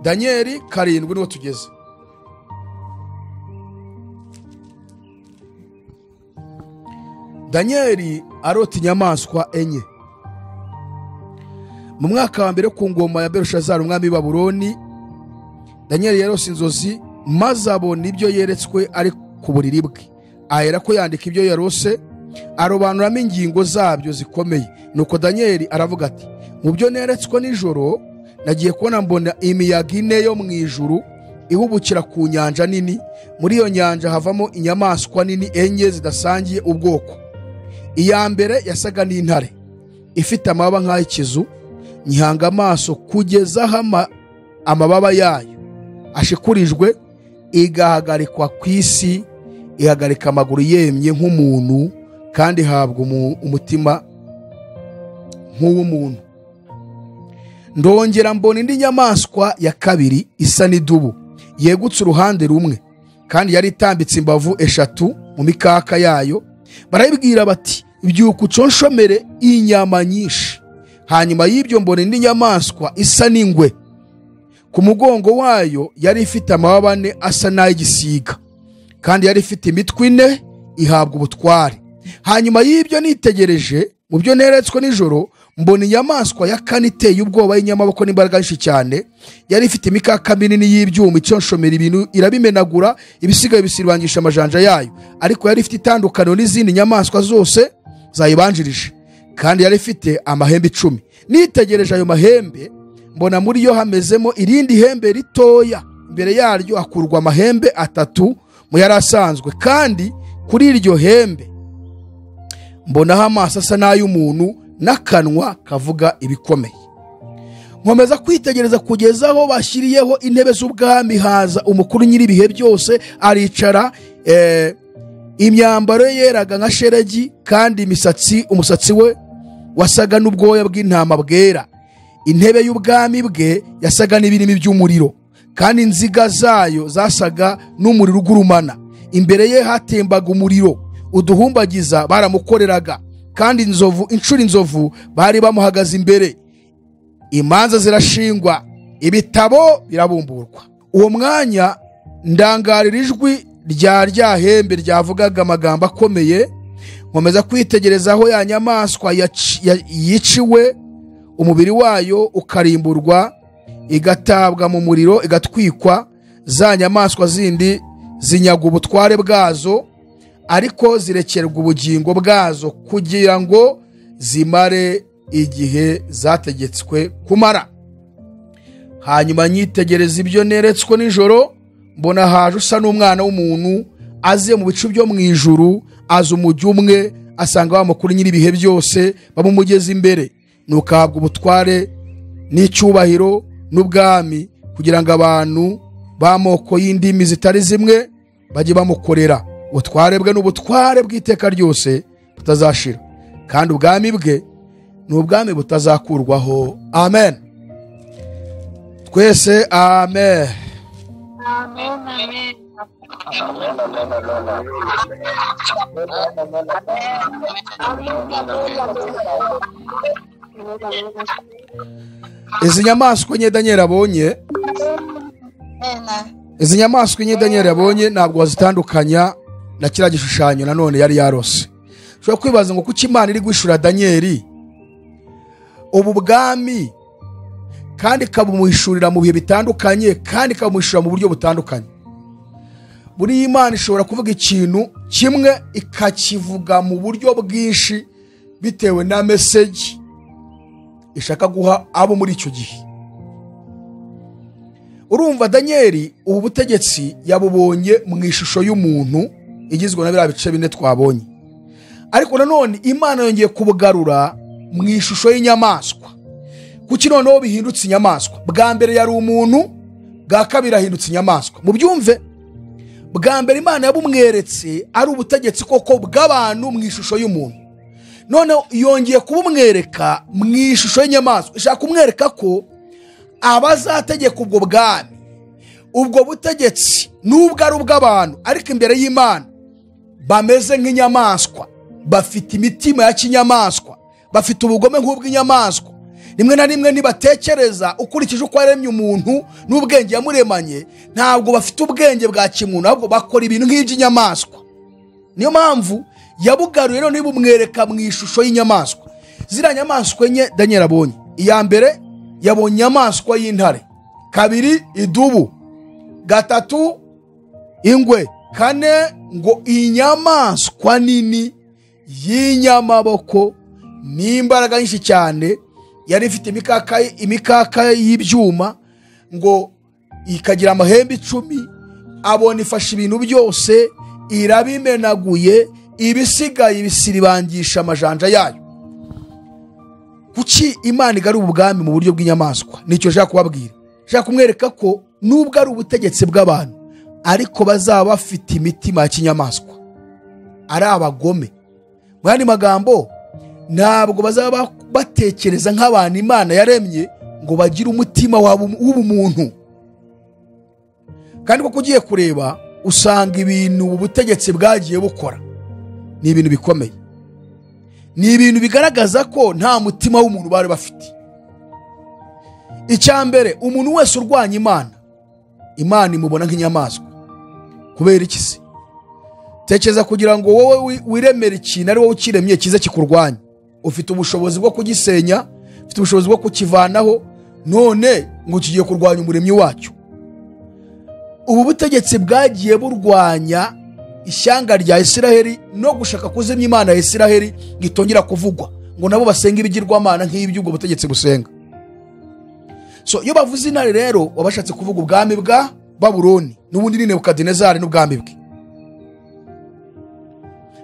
Daniel 7 niho tugeze. Daniel arota inyamaswa enye. Mu mwaka wa mbere ku ngoma ya Belushazari umwami wa Babuloni, Daniel yarose inzozi, maze abona ibyo yeretswe ari ku buriri bwe. Ahera ko yandika ibyo yarose, arobanuramo ingingo zabyo zikomeye. Nuko Daniel aravuga ati, mu byo neretswe nijoro nagiye kubona mbona imiyaga ine yo mw'Ijuru ihubukira ku nyanja nini. Muri iyo nyanja havamo inyamaswa nini enye zidasangiye ubwoko. Iya mbere yasaga n'intare, ifite amababa nk'ay'ikizu. Nyihanga amaso kugeza aho amababa yayo ashikurijwe, igahagarikwa ku isi, ihagarika amaguru yemye nk'umuntu, kandi ihabwa umutima nk'uw'umuntu. Ndongera mbona indi nyamaswa ya kabiri isa n'idubu, yegutse uruhande rumwe, kandi yari itambitse imbavu eshatu mu mikaka yayo. Barayibwira bati, byuka uconshomere inyama nyinshi. Hanyuma y'ibyo mbona indi nyamaswa isa n'ingwe. Ku mugongo wayo yari ifite amababa ane asa n'ay'igisiga, kandi yari ifite imitwe ine, ihabwa ubutware. Hanyuma y'ibyo nitegereje mu byo neretswe nijoro, mbona inyamaswa ya kane iteye ubwoba y'inyamaboko n'imbaraga nyinshi cyane. Yari ifite imikaka minini y'ibyuma, iconshomera ibintu irabimenagura, ibisigaye bisiribangisha amajanja yayo. Ariko yari ifite itandukaniro n'izindi nyamaswa zose zayibanjirije, kandi yari ifite amahembe 10. Nitegereje ayo mahembe, mbona muri yo hamezemo irindi hembe ritoya. Imbere yaryo hakurwa amahembe 3 mu yari asanzwe, kandi kuri iryo hembe mbonaho amaso asa n'ay'umuntu n'akanwa kavuga ibikomeye. Nkomeza kwitegereza kugeza aho bashyiriyeho intebe z'ubwami. Haza umukuru nyir'ibihe byose aricara, imyambaro yeraga nka sheregi, kandi umusatsi we wasaga n'ubwoya bw'intama bwera. Intebe y'ubwami bwe yasaga n'ibirimi by'umuriro, kandi inziga zayo zasaga n'umuriro ugurumana. Imbere ye hatembaga umuriro, uduhumbagiza baramukoreraga, kandi inzovu bari bamuhagaze imbere. Imanza zirashingwa, ibitabo birabumburwa. Uwo mwanya ndangarira ijwi rya hembe ryavugaga amagambo akomeye. Nkomeza kwitegereza aho ya nyamaswa yiciwe, umubiri wayo ukarimburwa, igatabwa mu muriro, igatwikwa. Za nyamaswa zindi zinyaga ubutware bwazo, ariko zirekerwa ubugingo bwazo kugira ngo zimare igihe zategetswe kumara. Hanyuma nyitegereza ibyo neretswe nijoro, mbona haje usa n'umwana w'umuntu, aze mu bicu byo mw'Ijuru, aza umujyi umwe, asanga wa mukuru nyir'ibihe byose bamumugeza imbere. Nuko ahabwa ubutware n'icyubahiro n'ubwami, kugira ngo abantu b'amoko y'indimi zitari zimwe bajye bamukorera. Ubutware bwe n'ubutware bw'iteka ryose butazashira, kandi ubwami bwe ni ubwami butazakurwaho. Amen. Twese amen. Amen, amen. Izi nyamaswa nye Daniel abonye, Daniel abonye ntabwo wazitandukanya na kiriya gishushanyo nanone yari yarose. Ushobora kwibaza ngo kuki Imana iri guhishura Daniel ubu bwami, kandi ikabumuhishurira mu bihe bitandukanye, kandi ikabumuhishurira mu buryo butandukanye. Buri Imana ishobora kuvuga ikintu kimwe ikakivuga mu buryo bwinshi bitewe na message ishaka guha abo muri icyo gihe. Urumva Daniel ubu butegetsi yabubonye mu ishusho y'umuntu igizwe na biriya bice 4 twabonye, ariko nanone Imana yongeye kubugarura mu ishusho y'inyamaswa. Kuki noneho bihindutse inyamaswa? Bwa mbere yari umuntu, bwa kabiri ahindutse inyamaswa. Mu byumve, bwa mbere Imana yabumweretse ari ubutegetsi koko bw'abantu mu ishusho y'umuntu, none yongeye kubumwereka mu ishusho y'inyamaswa. Ishaka kumwereka ko abazategeka ubwo bwami, ubwo butegetsi nubwo ari ubw'abantu, ariko imbere y'Imana bameze nk'inyamaswa, bafite imitima ya kinyamaswa, bafite ubugome nk'ubw'inyamaswa. Rimwe na rimwe nibatekereza ukurikije uko yaremye umuntu n'ubwenge yamuremanye, ntabwo bafite ubwenge bwa kimuntu, ahubwo bakora ibintu nk'iby'inyamaswa. Niyo mpamvu yabugaruye none bumwereka mu ishusho y'inyamaswa. Zira nyamaswa enye Daniel abonye, iya mbere yabonye inyamaswa y'intare, kabiri idubu, gatatu ingwe, kane ngo inyamaswa nini y'inyamaboko n'imbaraga nyinshi cyane, yari ifite imikaka y'ibyuma, ngo ikagira amahembe 10, abona ifashe ibintu byose irabimenaguye, ibisigaye ibisiribangisha amajanja yayo. Kuki Imana igari ubwami mu buryo bw'inyamaswa? Nicyo nshaka kubabwira. Nshaka kumwereka ko nubwo ari ubutegetsi bw'abantu, ariko bazaba bafite imitima ya kinyamaswa, ari abagome. Mu yandi magambo, ntabwo bazaba batekereza nk'abantu Imana yaremye ngo bagire umutima w'ubumuntu. Kandi ko ugiye kureba usanga ibintu ubutegetsi bwagiye bukora ni ibintu bikomeye, ni ibintu bigaragaza ko nta mutima w'umuntu bari bafite. Icyambere, umuntu wese urwanya Imana imubona nk'inyamaswa. Kubera iki se? Tekereza kugira ngo wowe wiremere ikintu ari wowe ukiremye kiza kikurwanya. Ufite ubushobozi bwo kugisenya, ufite ubushobozi bwo kukivanaho, none ngo kigiye kurwanya umuremyi wacyo. Ubu butegetsi bwagiye burwanya ishyanga rya Isiraheli no gushaka kuzimya Imana ya Isiraheli ngitongera kuvugwa ngo nabo basenga ibigirwamana nk'ibyo ubwo butegetsi busenga. So iyo bavuze intare rero wabashatse kuvuga ubwami bwa Babuloni, n'ubundi ni Nebukadinezari n'ubwami bwe.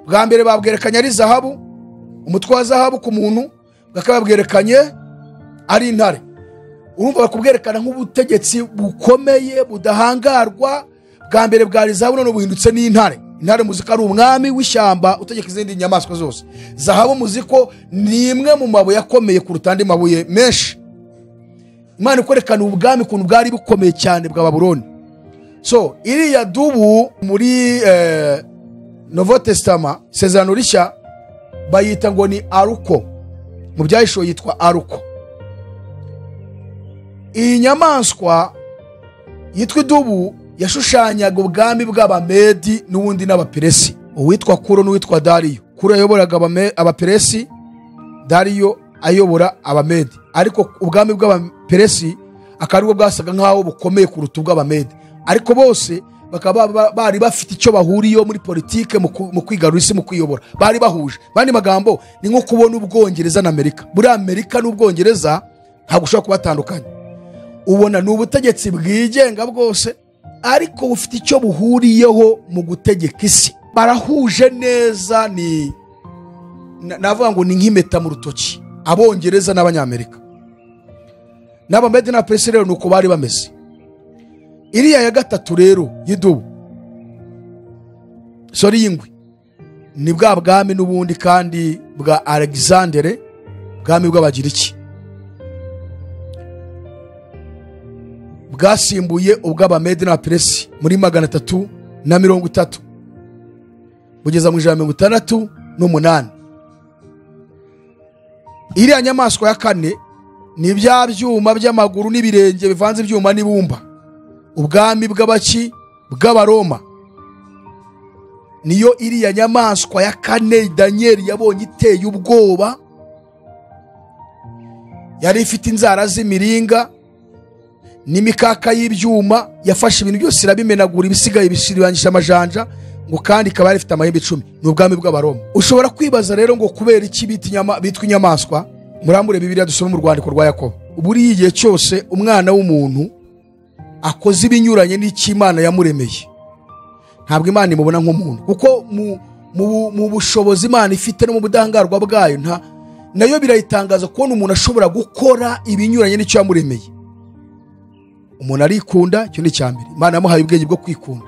Bwa mbere babwerekanye ari zahabu, umutwe wa zahabu ku muntu, bakababwerekanye ari intare. Urumva bakubwerekana nk'ubutegetsi bukomeye budahangarwa. Bwa mbere bwari zahabu, none buhindutse n'intare. Intare muziko ari umwami w'ishyamba utegeka izindi nyamaswa zose. Zahabu muziko ni imwe mu mabuye akomeye kuruta andi mabuye menshi. Imana ikwerekana ubwami kuntu bwari bukomeye cyane bwa Babuloni. So iriya dubu muri Nouveau Testament, Isezerano Rishya, bayita ngo ni aruko. Mu byahisho yitwa aruko. Iyi nyamaswa yitwa idubu yashushanyaga ubwami bw'Abamedi n'ubundi n'Abaperesi. Uwitwa Kuro n'uwitwa Dariyo. Kuro yayoboraga Abaperesi, Dariyo ayobora Abamedi. Ariko ubwami bw'Abaperesi akaribwo bwasaga nkaho bukomeye kuruta ubw'Abamedi. Ariko bose bakaba bari bafite icyo bahuriyeho muri politike mu kwigarura isi, mu kwiyobora. Bari bahuje. Bandi magambo ni nko kubona Ubwongereza na Amerika. Muri Amerika n'Ubwongereza ntabwo ushobora kubatandukanya. Ubona ni ubutegetsi bwigenga bwose, ariko bufite icyo buhuriyeho mu gutegeka isi. Barahuje neza, ni navuga ngo ni nk'impeta mu rutoki. Abongereza n'Abanyamerika n'Abamedi n'Abaperesi rero nuko bari bameze. Iriya ya gatatu rero y'idubu, y'ingwe, ni bwa bwami n'ubundi kandi bwa Alexandre, bwami bw'Abagiriki, bwasimbuye ubw'Abamedi n'Abaperesi muri 330 bugeza mu 168. Iriya nyamaswa ya kane ni bya byuma by'amaguru n'ibirenge bivanze ibyuma n'ibumba, ubwami bw'Abaki bw'Abaroma. Niyo iriya nyamaswa ya kane Daniel yabonye iteye ubwoba. Yari ifite inzara z'imiringa n'imikaka y'ibyuma, yafashe ibintu byose irabimenagura, ibisigaye ibisiribangisha amajanja, ngo kandi ikaba ifite amahembe 10. Ni ubwami bw'Abaroma. Ushobora kwibaza rero ngo kubera iki bitwa inyamaswa? Murambure Bibiliya dusoma mu rwandiko rwa Yakobo. Buri igihe cyose umwana w'umuntu akoze ibinyuranye n'icyo Imana yamuremeye, ntabwo Imana imubona nk'umuntu, kuko mu bushobozi Imana ifite no mu budahangarwa bwayo, nayo birayitangaza kubona umuntu ashobora gukora ibinyuranye n'icyo yamuremeye. Umuntu arikunda, icyo ni cyambere. Imana yamuhaye ubwenge bwo kwikunda,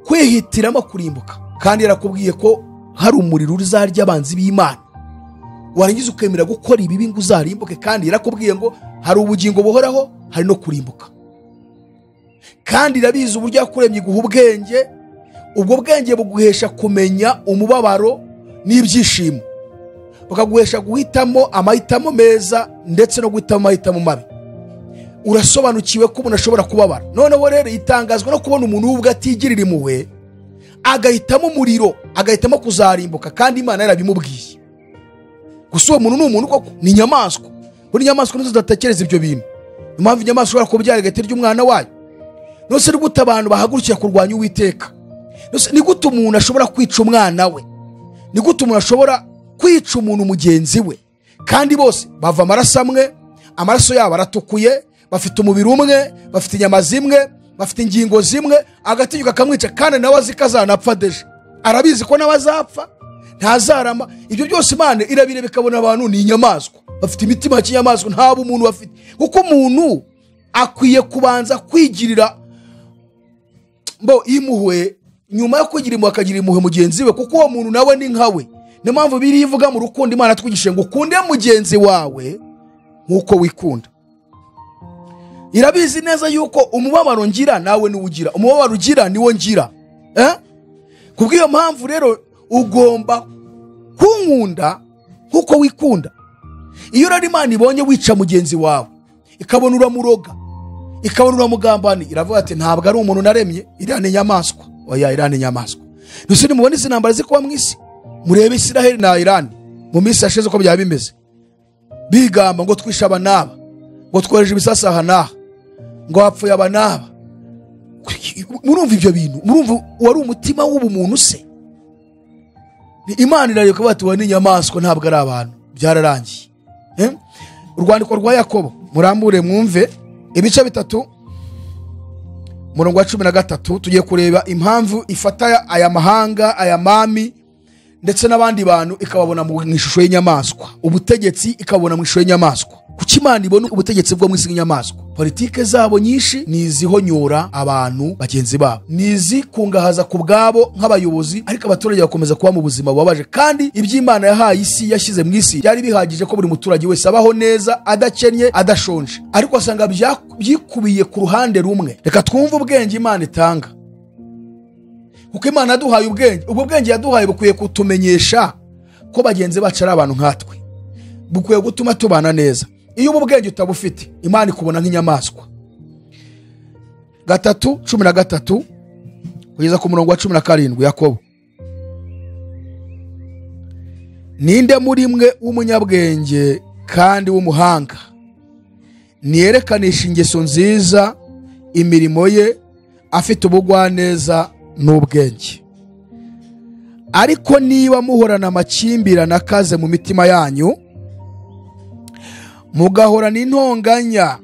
kwihitiramo kurimbuka, kandi yarakubwiye ko hari umuriro uzarya abanzi b'Imana. Warangiza ukemera gukora ibibi ngo uzarimbuke, kandi yarakubwiye ngo hari ubugingo buhoraho, hari no kurimbuka. Kandi irabizi uburyo yakuremye guha ubwenge, ubwo bwenge buguhesha kumenya umubabaro n'ibyishimo, bukaguhesha guhitamo amahitamo meza ndetse no guhitamo amahitamo mabi. Urasobanukiwe ko umuntu ashobora kubabara. Noneho rero itangazwa no kubona umuntu w'ubwo atigirira impuhwe, agahitamo umuriro, agahitamo kuzarimbuka, kandi Imana yarabimubwiye. Gusa uwo muntu ni umuntu koko, ni inyamaswa. Buri nyamaswa nizo zidatekereza ibyo bintu. Impamvu inyamaswa ishobora kubyara igahita irya umwana wayo. Nose ni gute abantu bahagurukira kurwanya Uwiteka? Nose ni gute umuntu ashobora kwica umwana we? Ni gute umuntu ashobora kwica umuntu mugenzi we? Kandi bose bava amaraso amwe, amaraso yabo aratukuye, bafite umubiri umwe, bafite inyama zimwe, bafite ingingo zimwe, agategeko akamwica kandi nawe azi ko azanapfa deje, arabizi ko nawe azapfa ntazarama. Ibyo byose Imana irabireba ikabona abantu ni inyamaswa, bafite imitima y'inyamaswa, nta bumuntu bafite. Kuko umuntu akwiye kubanza kwigirira impuhwe, nyuma yo kugira impuhwe akagira impuhwe mugenzi we, kuko uwo muntu nawe ni nkawe. Niyo mpamvu birivuga mu rukundo Imana twigishije ngo ukunde mugenzi wawe nk'uko wikunda. Irabizi neza yuko umubabaro ngira nawe niwo ugira, umubabaro ugira niwo ngira. Kubw'iyo mpamvu rero ugomba kunkunda nk'uko wikunda. Iyo rero Imana ibonye wica mugenzi wawe, ikabona uramuroga, ikabona uramugambana, iravuga ati ntabwo ari umuntu naremye, iriya ni inyamaswa. Oya, iriya ni inyamaswa. Nuse nimubona izi ntambara zikuba mu isi, murebe Isiraheli na Irani mu minsi yashize uko byaba bimeze, bigamba ngo twishe abanaba, ngo twohereje ibisasa aha n'aha, ngo hapfuye abanaba. Murumva ibyo bintu? Murumva wari umutima w'ubumuntu se? Imana irareba ko batuwe n'inyamaswa, ntabwo ari abantu. Byararangiye. Urwandiko rwa Yakobo murambure mwumve ibice 3 murongo wa 13, tugiye kureba impamvu ifata aya mahanga, aya mami ndetse n'abandi bantu ikababona mu ishusho y'inyamaswa, ubutegetsi ikabona mu ishusho y'inyamaswa. Kuki Imana ibona ubutegetsi bwo mu isi y'inyamaswa? Politike zabo nyinshi nizihonyora abantu bagenzi babo, nizikungahaza ku bwabo nk'abayobozi, ariko abaturage bakomeza kuba mu buzima bubabaje. Kandi iby'Imana yahaye isi, yashyize mu isi, byari bihagije ko buri muturage wese abaho neza, adakennye, adashonje, ariko asanga byikubiye ku ruhande rumwe. Reka twumve ubwenge Imana itanga, kuko Imana yaduhaye ubwenge. Ubwo bwenge yaduhaye bukwiye kutumenyesha ko bagenzi bacu ari abantu nkatwe, bukwiye gutuma tubana neza. Iyo ubu bwenge utabufite, Imana ikubona nk'inyamaswa. 3:13 kugeza ku murongo wa 17 Yakobo. Ninde muri mwe w'umunyabwenge kandi w'umuhanga, niyerekanisha ingeso nziza, imirimo ye, afite ubugwaneza n'ubwenge. Ariko niba muhorana amakimbirane akaze mu mitima yanyu, mugahorana intonganya,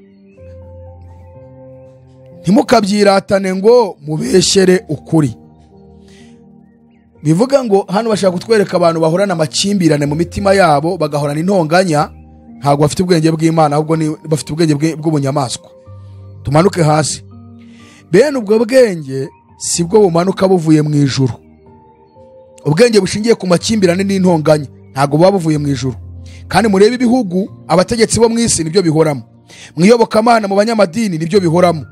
ntimukabyiratane ngo mubeshere ukuri. Bivuga ngo hano bashaka kutwereka abantu bahorana amakimbirane mu mitima yabo, bagahorana intonganya, ntabwo bafite ubwenge bw'Imana, ahubwo bafite ubwenge bw'ubunyamaswa. Tumanuke hasi. Bene ubwo bwenge sibwo bumanuka buvuye mu ijuru. Ubwenge bushingiye ku makimbirane n'intonganya ntabwo buba buvuye mu ijuru. Kandi murebe ibihugu, abategetsi bo mu isi nibyo bihoramo, mwiyobokamana mu banyamadini nibyo bihoramo,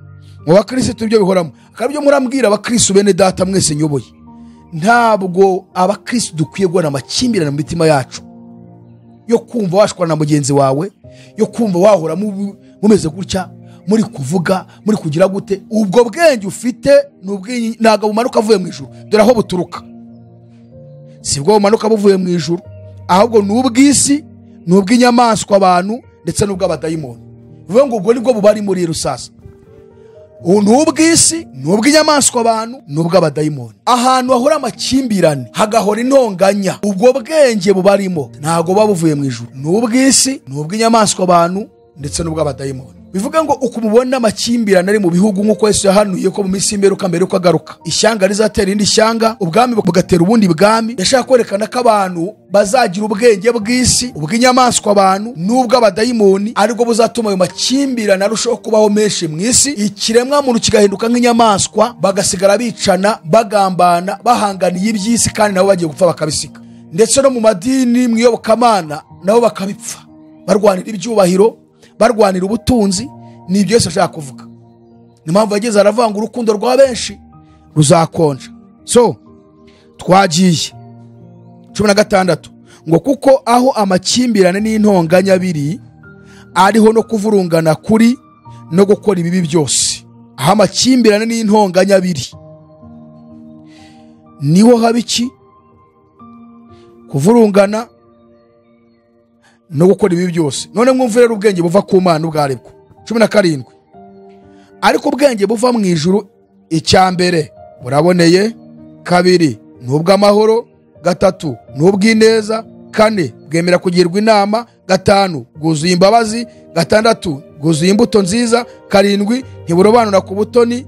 mu bakristo nibyo bihoramo. Kandi byo murambwira abakristo bene data mwese nyoboye, ntabwo abakristo dukwiye guhorana amakimbirane mu mitima yacu, yo kumva washwana na mugenzi wawe, yo kumva wahora mumeze gutya, muri kuvuga, muri kugira gute. Ubwo bwenge ufite ntabwo bumanuka avuye mu ijuru, dore aho buturuka. Sibwo bumanuka buvuye mu ijuru, ahubwo n'ubw'isi, n'ubw'inyamaswa, abantu ndetse n'ubw'abadayimoni. Bivuga ngo ubwo nibwo bubari muri rusasa. N'ubw'isi, n'ubw'inyamaswa, abantu n'ubw'abadayimoni. Ahantu hahora amakimbirane, hagahora intonganya, ubwo bwenge bubarimo ntabwo buba buvuye mu ijuru. N'ubw'isi, n'ubw'inyamaswa, abantu ndetse n'ubw'abadayimoni. Bivuga ngo uko mubona amakimbirane ari mu bihugu, nk'uko Yesu yahanuye ko mu minsi y'imperuka mbere uko agaruka, ishyanga rizatera irindi shyanga, ubwami bugatera ubundi bwami. Yashaka kwerekana ko abantu bazagira ubwenge bw'isi, ubw'inyamaswa, abantu n'ubw'abadayimoni, aribwo buzatuma ayo makimbirane arushaho kubaho menshi mu isi. Ikiremwa muntu kigahinduka nk'inyamaswa, bagasigara bicana, bagambana, bahanganiye iby'isi, kandi nabo bagiye gupfa bakabisiga. Ndetse no mu madini, mwiyobokamana, nabo bakabipfa, barwanira ibyubahiro, barwanira ubutunzi. Ni ibyo Yesu ashaka kuvuga. Ni mpamvu yageze aravanga urukundo rwa benshi ruzakonja. So twagiye 16 ngo kuko aho amakimbirane n'intonganya biri, ariho no kuvurungana kuri no gukora ibibi byose. Aho amakimbirane n'intonganya biri, niho haba iki? Kuvurungana no gukora ibi byose. None mwumve rero ubwenge buva ku Mana ubwo aribwo. 17 ariko ubwenge buva mu ijuru, icyambere buraboneye, kabiri n'ubw'amahoro, gatatu n'ubw'ineza, kane bwemera kugirwa inama, gatanu bwuzuye imbabazi, gatandatu bwuzuye imbuto nziza. 7 ntiburobanura ku butoni.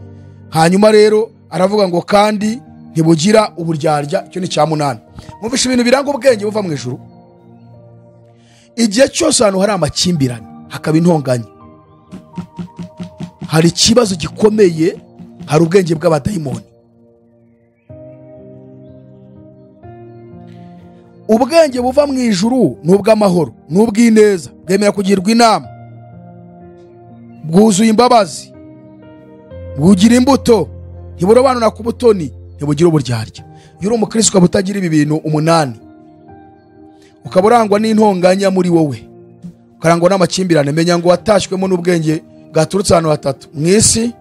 Hanyuma rero aravuga ngo kandi ntibugira uburyarya. Icyo ni cya 8. Mwumvishe ibintu biranga ubwenge buva mu ijuru. Igihe cyose ahantu hari amakimbirane hakaba intonganya, hari ikibazo gikomeye, hari ubwenge bw'abadayimoni. Ubwenge buva mu ijuru n'ubw'amahoro, n'ubw'ineza, bwemera kugirwa inama, bwuzuye imbabazi, bwugira imbuto, ntiburobanura ku butoni, ntibugira uburyarya. Iyo uri umukristo ukaba utagira ibi bintu 8, ukaba urangwa n'intonganya muri wowe, ukarangwa n'amakimbirane, menya ngo watashywe n'ubwenge bwaturutse ahantu hatatu: mu isi,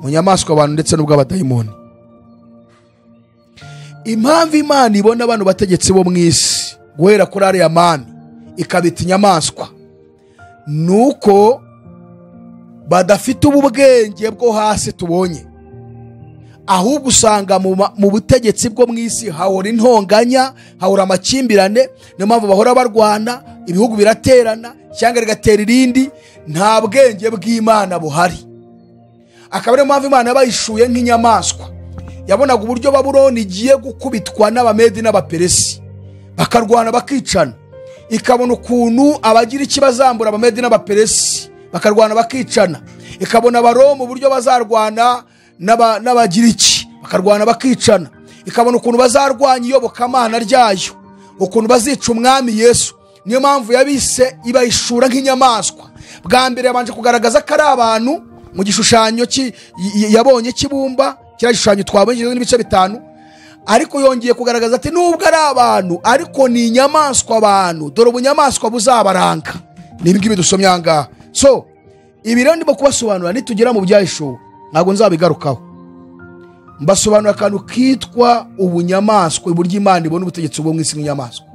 mu nyamaswa, abantu ndetse n'ubw'abadayimoni. Impamvu Imana ibona abantu bategetsi bo mu isi guhera kuri ariya mami ikabita inyamaswa, nuko badafite ubu bwenge bwo hasi tubonye, ahubwo usanga mu butegetsi bwo mu isi hahora intonganya, hahora amakimbirane. Niyo mpamvu bahora barwana, ibihugu biraterana, cyangwa rigatera irindi. Nta bwenge bw'Imana buhari. Akaba ariyo mpamvu Imana yabayishuye nk'inyamaswa. Yabonaga uburyo Babuloni igiye gukubitwa n'Abamedi n'Abaperesi, bakarwana bakicana. Ikabona ukuntu abagira ikibazambura Abamedi n'Abaperesi bakarwana bakicana. Ikabona Abaroma uburyo bazarwana n'Abagiriki bakarwana bakicana. Ikabona ukuntu bazarwanya iyobokamana ryayo, ukuntu bazica umwami Yesu. Niyo mpamvu yabise ibayishura nk'inyamaswa. Bwa mbere yabanje kugaragaza ko ari abantu mu gishushanyo yabonye kibumba, kira gishushanyo twabonye n'ibice 5, ariko yongeye kugaragaza ati nubwo ari abantu ariko ni inyamaswa abantu, dore ubunyamaswa buzabaranga. Nibingibi dusomye anga. So ibi rero ndimo kubasobanura, nitugera mu byahishuwe ntabwo nzabigarukaho. Mbasobanura akantu kitwa ubunyamaswa, uburyo Imana ibona ubutegetsi bwo mu isi nk'inyamaswa.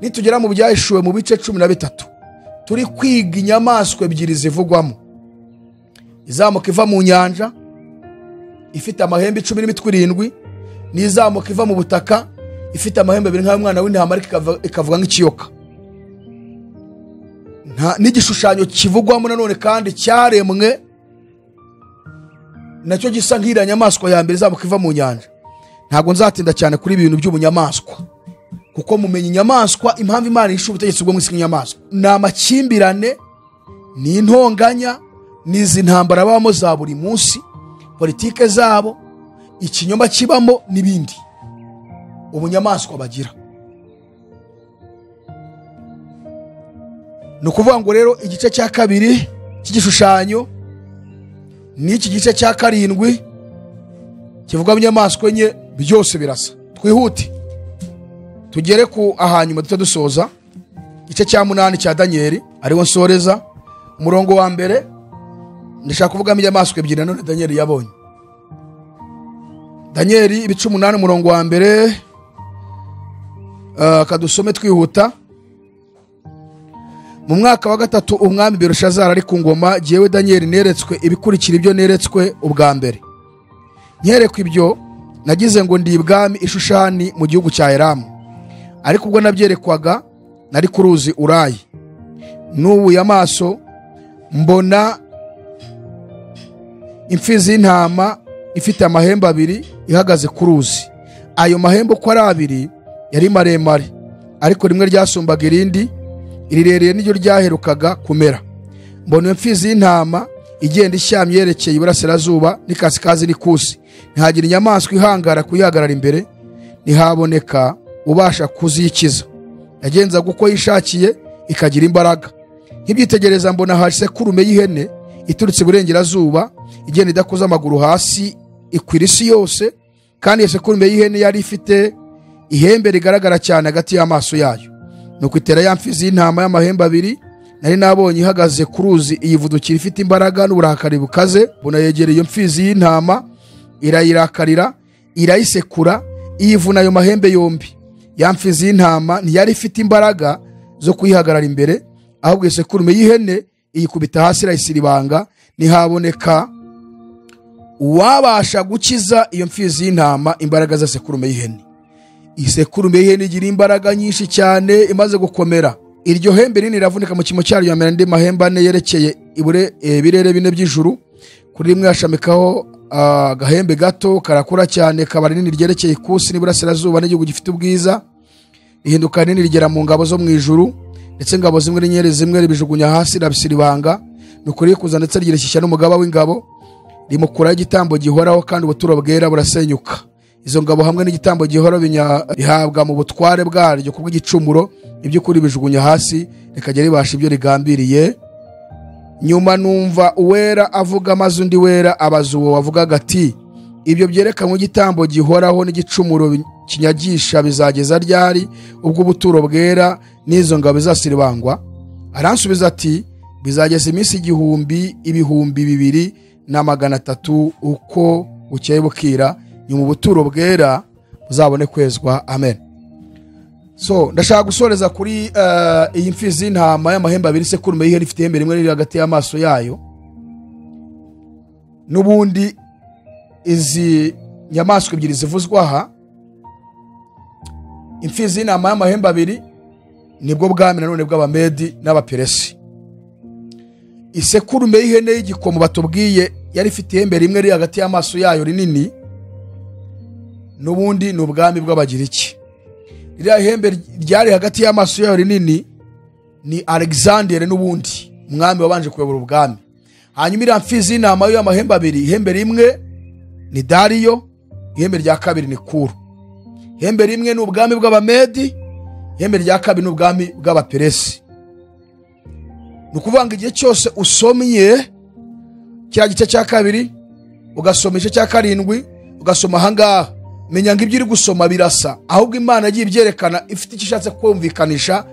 Nitugera mu byahishuwe mu bice 13 turi kwiga inyamaswa ebyiri zivugwamo: izamuka iva mu nyanja ifite amahembe 10 n'imitwe 7, n'izamuka iva mu butaka ifite amahembe 2 nk'umwana w'intama ariko ikavuga nk'ikiyoka. N'igishushanyo kivugwamo nanone kandi cyaremwe nacyo gisa nk'iriya nyamaswa ya mbere izamuka iva mu nyanja. Ntabwo nzatinda cyane kuri ibintu by'ubunyamaswa, kuko mumenye inyamaswa impamvu Imana yishe ubutegetsi bwo mu isi nk'inyamaswa. Ni amakimbirane, ni intonganya, n'izi ntambara babamo za buri munsi, politike zabo, ikinyoma kibamo n'ibindi ubunyamaswa bagira. Ni ukuvuga ngo rero igice cya 2 cy'igishushanyo n'iki gice cya 7 kivuga inyamaswa enye byose birasa. Twihute tugere ku ahanyuma dusoza igice cya 8 cya Daniel, ariwo nsoreza umurongo wa mbere. Ndashaka kuvugamo inyamaswa ebyiri nanone Daniel yabonye. Daniel ibice 8 umurongo wa mbere, kadusome twihuta. Mu mwaka wa 3 umwami Belushazari ari ku ngoma, jewe Daniel neretswe ibikurikira ibyo neretswe ubwa mbere. Nyerekwe ibyo nagize ngo ndi ibwami Ishushani mu gihugu cya Elamu, ariko ubwo nabyerekwaga nari ku ruzi Urayi. N'ubu amaso mbona imfizi y'intama ifite amahembe 2 ihagaze ku ruzi. Ayo mahembe uko ari 2 yari maremare, ariko rimwe ryasumbaga irindi, irirereye n'iryo ryaherukaga kumera. Mbona imfizi y'intama igenda ishyamye yerekeye iburasirazuba n'ikasikazi n'ikusi. Ntihagira inyamaswa ihangara kuyihagarara imbere, ntihaboneka ubasha kuzikiza. Yagenzaga uko yishakiye ikagira imbaraga. Nk'ibyitegereza mbona haje sekurume y'ihene iturutse iburengerazuba, igenda idakoza amaguru hasi, ikwira isi yose. Kandi iyo sekurume y'ihene yari ifite ihembe rigaragara cyane hagati y'amaso yayo. Nuko itera ya mfizi y'intama y'amahembe 2 nari nabonye ihagaze ku ruzi, iyivudukira ifite imbaraga n'uburakari bukaze. Bona yegereye iyo mfizi y'intama, irayirakarira, irayisekura, iyivuna ayo mahembe yombi. Ya mfizi y'intama ntiyari ifite imbaraga zo kuyihagarara imbere, ahubwo sekurume y'ihene iyikubita hasi irayisiribanga. Ntihaboneka uwabasha gukiza iyo mfizi y'intama imbaraga za sekurume y'ihene. Isekurume y'ihene igira imbaraga nyinshi cyane, imaze gukomera iryo hembe rinini riravunika mu kimo cyaryo yamera andi mahembe ane yerekeye ibirere bine by'ijuru. Kuri rimwe hashamikaho agahembe gato karakura cyane kaba rinini ryerekeye ikusi n'iburasirazuba n'igihugu gifite ubwiza. Rihinduka rinini rigera mu ngabo zo mw'ijuru, ndetse ingabo zimwe n'inyeri zimwe ribijugunya hasi rabisira ibanga. Nuko rikuza ndetse rigireshyeshya n'umugaba w'ingabo, rimukuraho igitambo gihoraho kandi ubuturo bwera burasenyuka. Izo ngabo hamwe n'igitambo gihora bihabwa mu butware bwaryo kubw'igicumuro, iby'ukuri bijugunya hasi rikajya ribasha ibyo rigambiriye. Nyuma numva uwera avuga, maze undi wera abaza uwo wavugaga ati, ibyo byerekanwe igitambo gihoraho n'igicumuro kinyagisha bizageza ryari, ubwo ubuturo bwera n'izo ngabo bizasiribangwa? Aransubiza ati, bizageza iminsi 2,200 uko bukeye bukira, nyuma ubuturo bwera buzabone kwezwa. Amen. So ndashaka gusoreza kuri iyi mfizi y'intama y'amahembe abiri, sekurume y'ihene ifite ihembe rimwe riri hagati y'amaso yayo. N'ubundi izi nyamaswa ebyiri zivuzwa aha, imfizi y'intama y'amahembe abiri nibwo bwami nanone bw'Abamedi n'Abaperesi. Isekurume y'ihene y'igikomo batubwiye yari ifite ihembe rimwe riri hagati y'amaso yayo rinini, n'ubundi ni ubwami bw'Abagiriki. Iriya ihembe ryari hagati y'amaso yayo rinini ni Alexander, n'ubundi umwami wabanje kuyobora ubwami. Hanyuma iriya mfizi y'intama y'amahembe abiri, ihembe rimwe ni Dariyo, ihembe rya kabiri ni Kuru. Ihembe rimwe ni ubwami bw'Abamedi, ihembe rya kabiri ni ubwami bw'Abaperesi. Ni ukuvuga ngo igihe cyose usomye kiriya gice cya kabiri, ugasoma igice cya karindwi, ugasoma ahangaha, menya ngo ibyo uri gusoma birasa, ahubwo Imana yagiye ibyerekana ifite icyo ishatse kumvikanisha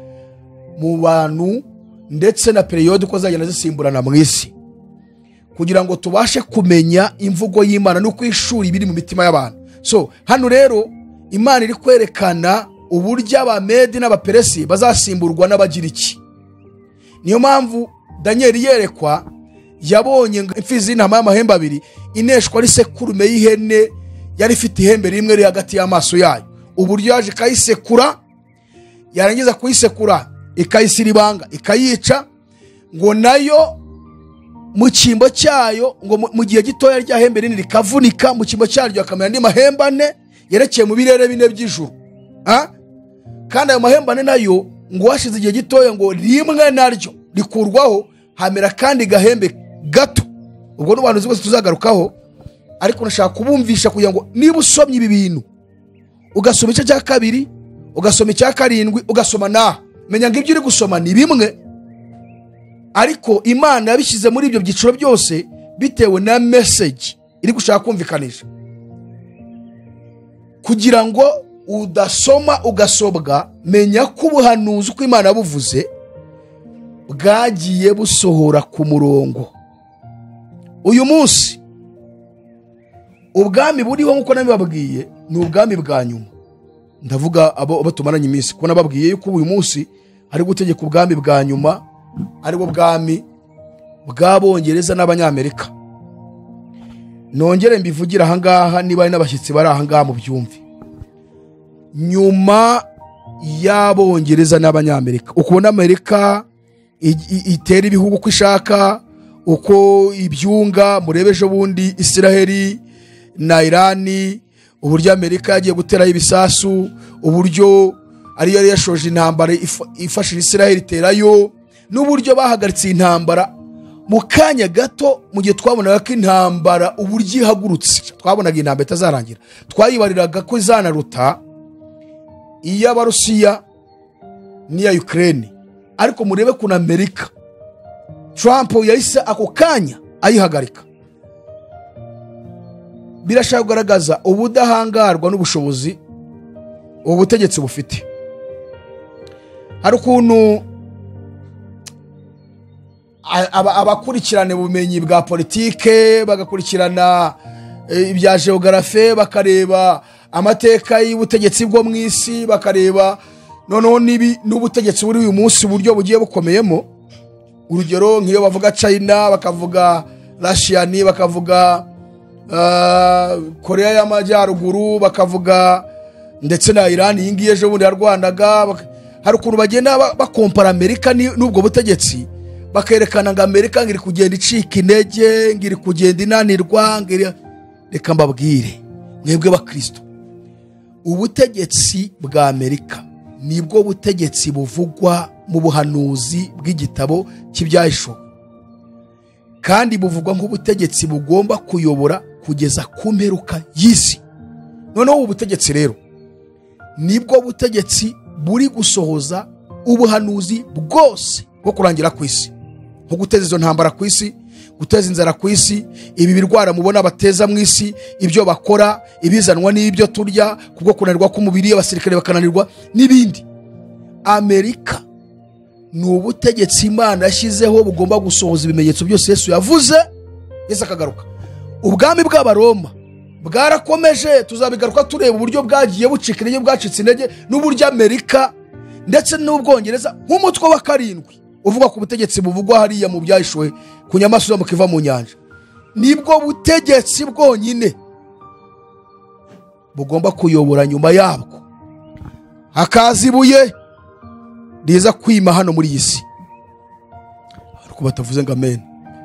mu bantu ndetse na periyode uko zagenda zisimburana mu isi, kugira ngo tubashe kumenya imvugo y'Imana no kwishura ibiri mu mitima y'abantu. So hano rero Imana iri kwerekana uburyo Abamedi n'Abaperesi bazasimburwa n'Abagiriki. Niyo mpamvu Danieli yerekwa yabonye imfizi y'intama y'amahembe abiri ineshwa ari sekurume y'ihene yari ifite ihembe rimwe riri hagati y'amaso yayo. Uburyo yaje kayisekura, yarangiza kuyisekura ikayisiribanga ikayica, ngo nayo mu cyimbo cyayo, ngo mu gihe gitoya rya hembe rinini rikavunika, mu cyimbo cyaryo akamera andi mahembe ane yerekeye mu birere bine by'ijuru. Kandi ayo mahembe ane nayo ngo washize igihe gitoya ngo rimwe naryo rikurwaho, hamera kandi gahembe gato. Ubwo n'abantu zose tuzagarukaho, ariko nashaka kubumvisha kugira ngo niba usomye ibi bintu ugasoma icyo cya kabiri, ugasoma icya karindwi, ugasoma naha, menya ngo ibyo uri gusoma ni bimwe, ariko Imana yabishyize muri ibyo byiciro byose bitewe na message iri gushaka kumvikanisha, kugira ngo udasoma ugasobwa. Menya ko ubuhanuzi uko Imana yabuvuze bwagiye busohora ku murongo. Uyu munsi ubwami buriho nk'uko nabibabwiye ni ubwami bwa nyuma. Ndavuga abo tumaranye iminsi, kuko nababwiye yuko uyu munsi ari gutegeka ubwami bwa nyuma, aribwo bwami bw'Abongereza n'Abanyamerika. Nongere mbivugira ahangaha, niba ari n'abashyitsi bari ahangaha mu byumve. Nyuma y'Abongereza n'Abanyamerika, ukubona Amerika itera ibihugu uko ishaka, uko ibyunga, murebeje bundi Israeli na Irani, uburyo Amerika yagiye guteraho ibisasu, uburyo ari yari yashoje intambara ifashije Israeli iterayo, n'uburyo bahagaritse intambara mu kanya gato, mu gihe twabonaga ko intambara uburyo ihagurutse, twabonaga intambara itazarangira, twayibariraga ko izanaruta iy'Abarusiya n'iya Ukraine. Ariko murebe kuna Amerika, Trump yahise ako kanya ayihagarika. Birashaka kugaragaza ubudahangarwa n'ubushobozi ubutegetsi bufite. Hari ukuntu abakurikirana ubumenyi bwa politike, bagakurikirana ibya geography, bakareba amateka y'ubutegetsi bwo mu isi, bakareba noneho nibi n'ubutegetsi buri uyu munsi uburyo bugiye bukomeyemo. Urugero nk'iyo bavuga China, bakavuga Russia, bakavuga Korea y'Amajyaruguru, bakavuga ndetse na Iran, iyi ngiyi ejo bundi yarwanaga, hari ukuntu bagenda bakompara Amerika n'ubwo butegetsi, bakerekana ngo Amerika ngiri kugenda icika intege, ngiri kugenda inanirwa, reka mbabwire mwebwe bakristo, ubutegetsi bwa Amerika nibwo butegetsi buvugwa mu buhanuzi bw'igitabo cy'ibyahishuwe, kandi buvugwa nk'ubutegetsi bugomba kuyobora kugeza ku mperuka y'isi. Noneho ubu butegetsi rero nibwo butegetsi buri gusohoza ubuhanuzi bwose bwo kurangira ku isi, nko guteza izo ntambara ku isi, guteza inzara ku isi, ibi birwara mubona bateza mu isi, ibyo bakora, ibizanwa n'ibyo turya, kubwo kunanirwa k'umubiri, abasirikare bakananirwa n'ibindi. Amerika ni ubutegetsi Imana yashyizeho bugomba gusohoza ibimenyetso byose Yesu yavuze, Yesu akagaruka. Ubwami bw'Abaroma bwarakomeje, tuzabigaruka tureba uburyo bwagiye bucika intege, bwacitse intege, n'uburyo Amerika ndetse n'Ubwongereza nk'umutwe wa 7 uvuga ku butegetsi buvugwa hariya mu byahishuwe ku nyamaswa mu kiva mu nyanja, nibwo butegetsi bwonyine bugomba kuyobora nyuma yabwo hakaza ibuye riza kwima hano muri iyi si. Ariko batavuze ngo amen,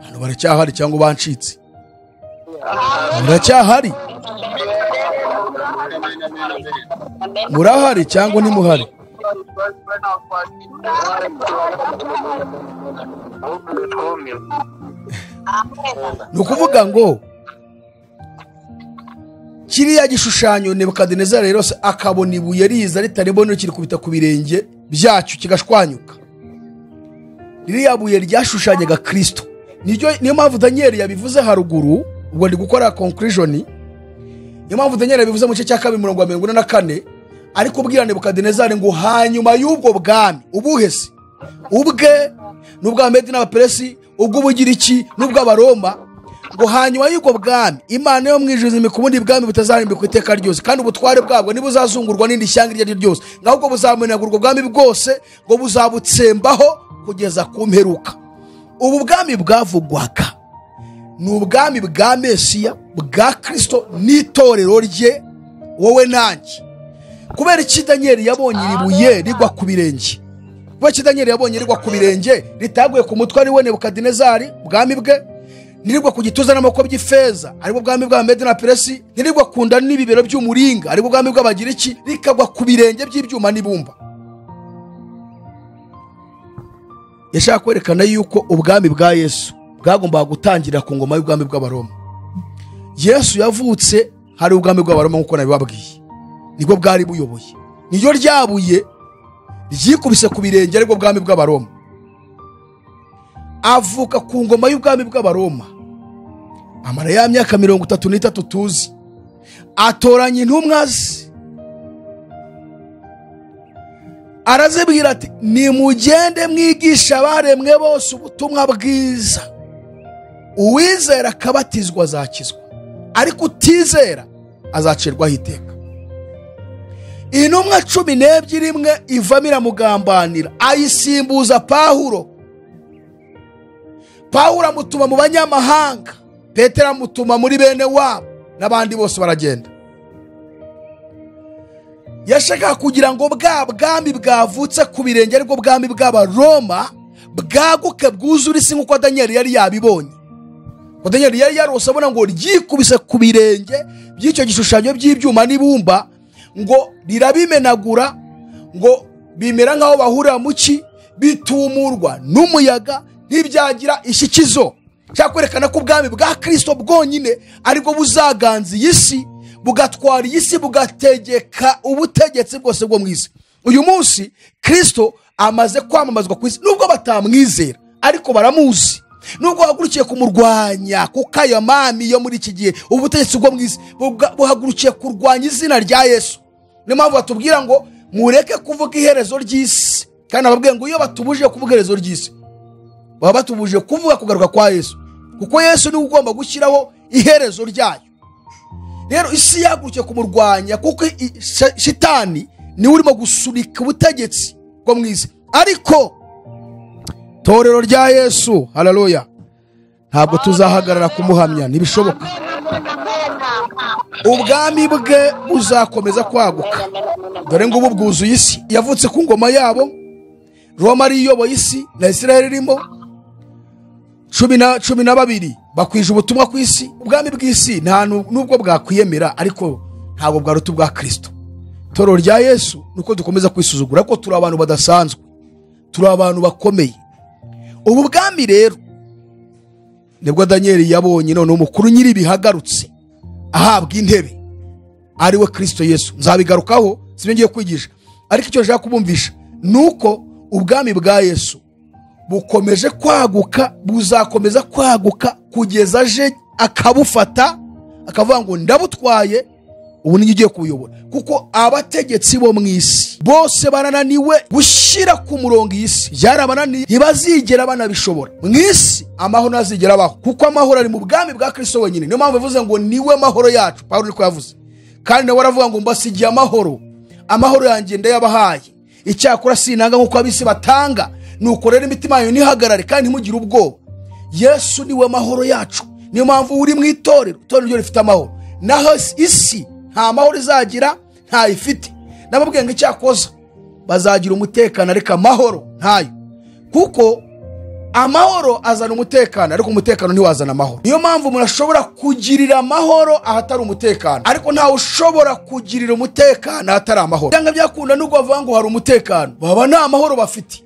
hano baracyahari cyangwa bancitse? Baracyahari? Murahari cyangwa ntimuhari? Ni ukuvuga ngo kiriya gishushanyo Nebukadinezari rero akabona ibuye riza ritaribona kiri kubita ku birenge byacu kigashwanyuka. Ririya buye ryashushanyaga Kristo. Niyo mpamvu Daniel yabivuze haruguru, ubwo ndi gukora conclusion. Niyo mpamvu Daniel yabivuze mu gice cya 2:44, ariko ubwira Nebukadinezari ngo hanyuma y'ubwo bwami ubuhese ubwe n'ubw'Abamedi n'Abaperesi, ubw'Ubugiriki n'ubw'Abaroma, ngo hanyuma y'ubwo bwami Imana yo mw'Ijuru imika ubundi bwami butazarimbuka iteka ryose, kandi ubutware bwabwo nibuzazungurwa n'indi shyanga iryo ari ryo ryose, ngahubwo buzamenagura ubwo bwami bwose ngo buzabutsembaho kugeza ku mperuka. Ubu bwami bwavugwaga ni ubwami bwa Mesiya bwa Kristo n'itorero rye, wowe nanjye. Kubera iki Daniel yabonye ibuye rigwa ku birenge? Kubera iki Daniel yabonye rigwa ku birenge ritaguye ku mutwe ari we Nebukadinezari bwami bwe, nirigwa ku gituza n'amako by'ifeza aribwo bwami bw'Abamedi n'Abaperesi, nirigwa ku nda n'ibibero by'umuringa aribwo bwami bw'Abagiriki, rikagwa ku birenge by'ibyuma n'ibumba. Yashaka kwerekana yuko ubwami bwa Yesu bwagombaga gutangira ku ngoma y'ubwami bw'Abaroma. Yesu yavutse hari ubwami bw'Abaroma nk'uko nabibabwiye, nibwo bwari buyoboye, niyo ryabuye ryikubise ku birenge aribwo bwami bw'Abaroma. Avuka ku ngoma y'ubwami bw'Abaroma, amara ya myaka 33 tuzi, atoranya intumwa ze, arazibwira ati nimugende mwigisha abaremwe bose ubutumwa bwiza, uwizera akabatizwa azakizwa, ariko utizera azacirwaho iteka. Intumwa 12 imwe ivamo iramugambanira, ayisimbuza Pawulo. Pawulo amutuma mu banyamahanga, Petero amutuma muri bene wabo, n'abandi bose baragenda. Yashaka kugira ngo bwa bwami bwavutse ku birenge ariko bwami bw'Abaroma bwaguke bwuzure isi nk'uko Daniel yari yabibonye. Ko Daniel yari yarose abona ngo ryikubise ku birenge by'icyo gishushanyo by'ibyuma n'ibumba, ngo rirabimenagura, ngo bimera nk'aho bahurira mu ki, bitumurwa n'umuyaga, ntibyagira ishyikizo. Cyakwerekana ko ubwami bwa Kristo bwonyine ariko buzaganza isi, bugatwara isi, bugategeka ubutegetsi bwose bwo mu isi. Uyu munsi Kristo amaze kwamamazwa ku isi, nubwo batamwizera ariko baramuzi, nubwo bahagurukiye kumurwanya kuko ayo mami yo muri iki gihe ubutegetsi bwo mu isi buhagurukiye kurwanya izina rya Yesu. Niyo mpamvu batubwira ngo mureke kuvuga iherezo ry'isi, kandi ababwiye ngo iyo batubujije kuvuga iherezo ry'isi baba batubujije kuvuga kugaruka kwa Yesu, kuko Yesu niwe ugomba gushyiraho iherezo ryayo. Rero isi yagurukiye kumurwanya kuko shitani niwe urimo gusunika ubutegetsi bwo mu isi, ariko torero rya Yesu, haleluya, ntabwo tuzahagarara kumuhamya, ntibishoboka. ubwami bwe buzakomeza kwaguka, dore ngo ubu bwuzuye isi. Yavutse ku ngoma yabo, Roma ari iyoboye isi na Isiraheli irimo, 12 bakwije ubutumwa ku isi. Ubwami bw'isi nta nubwo bwakwiyemera, ariko ntabwo bwaruta ubwa Kristo. Toro rya Yesu nuko dukomeza kwisuzugura ko turi abantu badasanzwe, turi abantu bakomeye. Ubu bwami rero nibwo Daniel yabonye none umukuru nyiri bihagarutse ahabwa intebe, ari we Kristo Yesu. Nzabigarukaho sibyo ngiye kwigisha, ariko icyo nshaka kubumvisha nuko ubwami bwa Yesu bukomeje kwaguka, buzakomeza kwaguka kugeza aje akabufata akavuga ngo ndabutwaye, ubu ni ngiye kubuyobora. Kuko abategetsi bo mw'isi bose barananiwe gushyira ku murongo isi, byarabananiye, ntibazigera banabishobora. Mw'isi amahoro ntazigera abaho, kuko amahoro ari mu bwami bwa Kristo wenyine. Niyo mpamvu yavuze ngo niwe mahoro yacu, Pawulo niko yavuze. Kandi nawe aravuga ngo mbasigiye amahoro, amahoro yanjye ndayabahaye, icyakora sinanga nk'uko ab'isi batanga. Nuko rero imitima yanyu ntihagarare kandi ntimugire ubwoba. Yesu niwe mahoro yacu. Niyo mpamvu uri mu itorero, itorero ryo rifite amahoro. Naho isi nta mahoro izagira, nta ifite. Nababwiye ngo icyakoza bazagira umutekano, ariko amahoro ntayo. Kuko amahoro azana umutekano, ariko umutekano ntiwazana amahoro. Niyo mpamvu umuntu ashobora kugirira amahoro ahatari umutekano, ariko ntawe ushobora kugirira umutekano ahatari amahoro. Cyangwa byakunda nubwo bavuga ngo hari umutekano, baba nta mahoro bafite.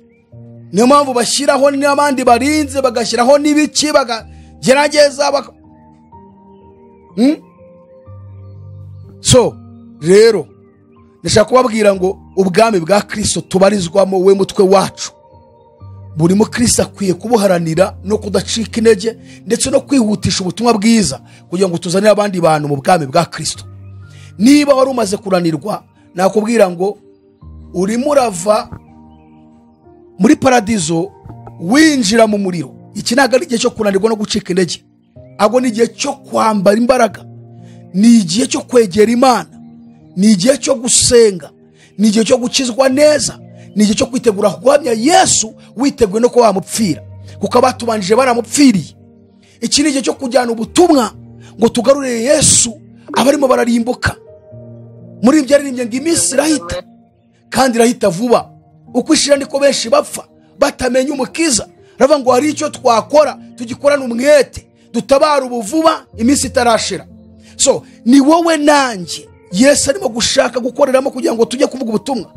Niyo mpamvu bashyiraho n'abandi barinze, bagashyiraho n'ibiki, bakagerageza So rero ndashaka kubabwira ngo ubwami bwa Kristo tubarizwamo, we mutwe wacu, buri mu Kristo akwiye kubuharanira no kudacika intege, ndetse no kwihutisha ubutumwa bwiza kugira ngo tuzanire abandi bantu mu bwami bwa Kristo. Niba wari umaze kuranirwa, nakubwira ngo urimo urava muri paradizo winjira mu muriro. Iki ntabwo ari igihe cyo kunanirwa no gucika intege, ahubwo ni igihe cyo kwambara imbaraga, ni igihe cyo kwegera Imana, ni igihe cyo gusenga, ni igihe cyo gukizwa neza, ni igihe cyo kwitegura guhamya Yesu, witeguye no ko wamupfira, kuko abatubanjije baramupfiriye. Iki ni igihe cyo kujyana ubutumwa ngo tugarurire Yesu abarimo bararimbuka. Muri ibyo yaririmbye ngo iminsi irahita kandi irahita vuba, uko ishira niko benshi bapfa batamenya umukiza. Ravuga ngo hari icyo twakora, tugikorana umwete, dutabara ubuvuba iminsi itarashira. So ni wowe nanjye Yesu arimo gushaka gukoreramo kugira ngo tujye kuvuga ubutumwa.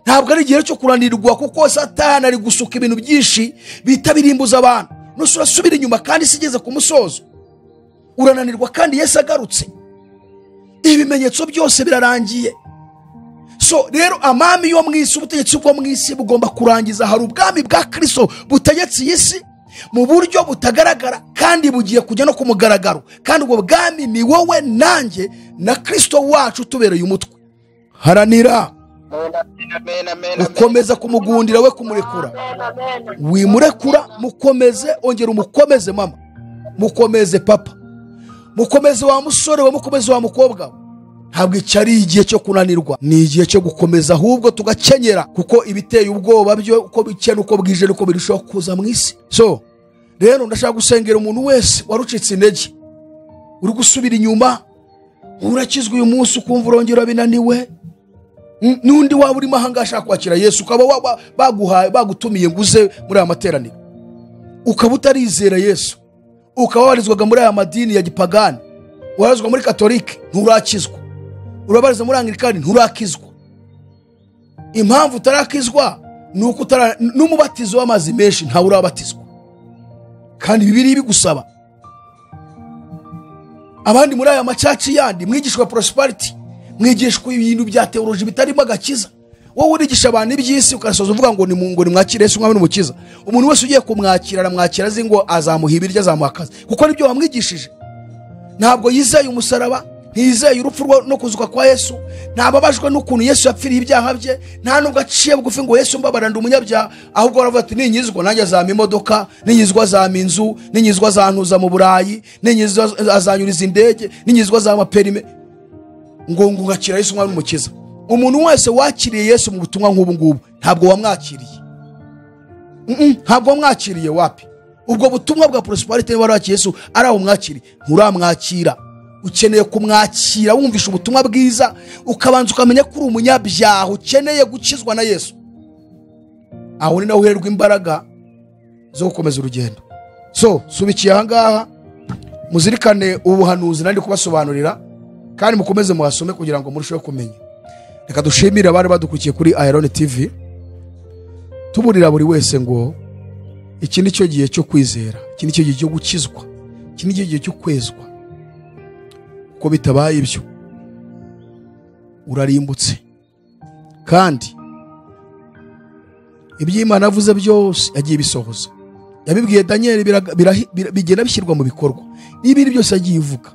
Ntabwo ari igihe cyo kuranirwa, kuko Satani ari gusuka ibintu byinshi bita birimbuza abantu. Nusura subira inyuma kandi sigeze ku musozo, urananirwa kandi Yesu agarutse, ibimenyetso byose birarangiye. So rero amami yo mw'isi, ubutegetsi bwo mw'isi bugomba kurangiza. Hari ubwami bwa Kristo butegetse isi mu buryo butagaragara, kandi bugiye kujya no ku mugaragaro. Kandi ubwo bwami ni wowe nanjye na Kristo wacu tubereye umutwe. Haranira ukomeza kumugundira, we kumurekura. Wimurekura, mukomeze, ongera umukomeze mama, mukomeze papa, mukomeze wa musore we, mukomeze wa mukobwa we. Ntabwo icyari igihe cyo kunanirwa, ni igihe cyo gukomeza, ahubwo tugakenyera, kuko ibiteye ubwoba byo uko bike nuko bwije nuko birushaho kuza mu isi. So rero ndashaka gusengera umuntu wese warucitse intege, uri gusubira inyuma, urakizwa uyu munsi ukumva urongera binaniwe. Nundi waba urimo ahanga ashaka kwakira Yesu, ukaba baguhaye bagutumiye ngo uze muri aya materaniro, ukaba utarizera Yesu, ukaba warizwaga muri aya madini ya gipagani, warazwa muri katolike nturakizwa, urabariza muri anglikani nturakizwa. Impamvu utarakizwa nuko n'umubatizo w'amazi menshi ntawe urabatizwa, kandi Bibiliya bigusaba. Abandi muri aya macaci yandi mwigishwa prosperity, mwigishwa ibintu bya teoloji bitarimo agakiza. Wowe urigisha abantu iby'isi ukasoza uvuga ngo ni mungu ni mwakire Yesu mwami n'umukiza. Umuntu wese ugiye kumwakira aramwakira azi ngo azamuhibira ibyo azamuhakaza, kuko nibyo wamwigishije. Ntabwo yizeye umusaraba, ntiyizeye urupfu no kuzuka kwa Yesu, ntababajwe n'ukuntu Yesu yapfiriye ibyaha bye, nta nubwo aciye bugufi ngo Yesu mbabara ndi umunyabyaha, ahubwo aravuga ati ninyizwa nanjye azampa imodoka, ninyizwa azampa inzu, ninyizwa azantuza mu Burayi, ninyizwa azanyuriza indege, ninyizwa azampa perime, ngo ngakira Yesu mwami n'umukiza. Umuntu wese wakiriye Yesu mu butumwa nk'ubu ngubu ntabwo wamwakiriye, ntabwo wamwakiriye. Wapi? Ubwo butumwa bwa prosperity wari wakiriye Yesu ari aho mwakiriye, nturamwakira. ukeneye kumwakira wumvisha ubutumwa bwiza, ukabanza ukamenya ko uri umunyabyaha ukeneye gukizwa na Yesu. Aho ni naho uhererwa imbaraga zo gukomeza urugendo. So subikiye aha ngaha, muzirikane ubuhanuzi nandi kubasobanurira, kandi mukomeze muhasome kugira ngo murusheho kumenya. Reka dushimire abari badukurikiye kuri Iron TV, tuburira buri wese ngo iki ni cyo gihe cyo kwizera, iki ni cyo gihe cyo gukizwa, iki ni cyo gihe cyo kwezwa. Ko bitabaye ibyo urarimbutse. Kandi iby'Imana avuze byose yagiye bisohoza. Yabibwiye Daniel bigenda bishyirwa mu bikorwa. N'ibindi byose yagiye ivuga.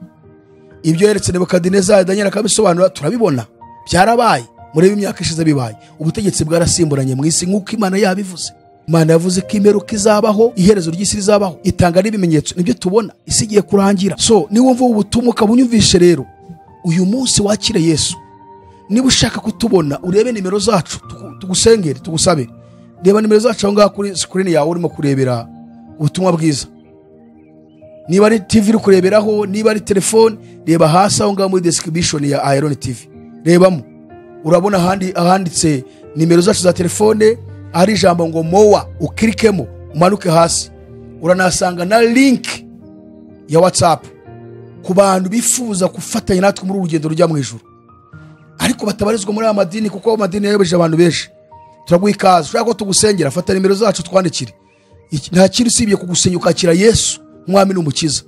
Ibyo yeretse Nebukadinezari Daniel akabisobanura, turabibona byarabaye. Murebe imyaka ishize bibaye. Ubutegetsi bwarasimburanye mu isi nk'uko Imana yabivuze. Imana yavuze ko imperuka izabaho, iherezo ry'isi rizabaho, itanga n'ibimenyetso, nibyo tubona. Isi igiye kurangira. So niba wumva ubutumwa ukabunyumvishe rero, uyu munsi wakire Yesu. Niba ushaka kutubona, urebe nimero zacu, tugusengere, tugusabe. Reba nimero zacu aho ngaho kuri screen yawe urimo kurebera ubutumwa bwiza. Niba ari TV uri kureberaho, niba ari telefone, reba hasi aho ngaho muri description ya Iron TV. Rebamo. Urabona ahanditse nimero zacu za telefone, ari ijambo ngo mowa, ukirikemo, umanuke hasi. Uranasanga na link ya WhatsApp ku bantu bifuza gufatanya natwe muri urugendo rujya mu ijuru, ariko batabarizwa muri amadini, kuko amadini yayobeje abantu benshi. Turaguha ikaze, ushaka ko tugusengera, fata nimero zacu twandikire. Nta kintu usibye kugusenya ukakira Yesu umwami n'umukiza.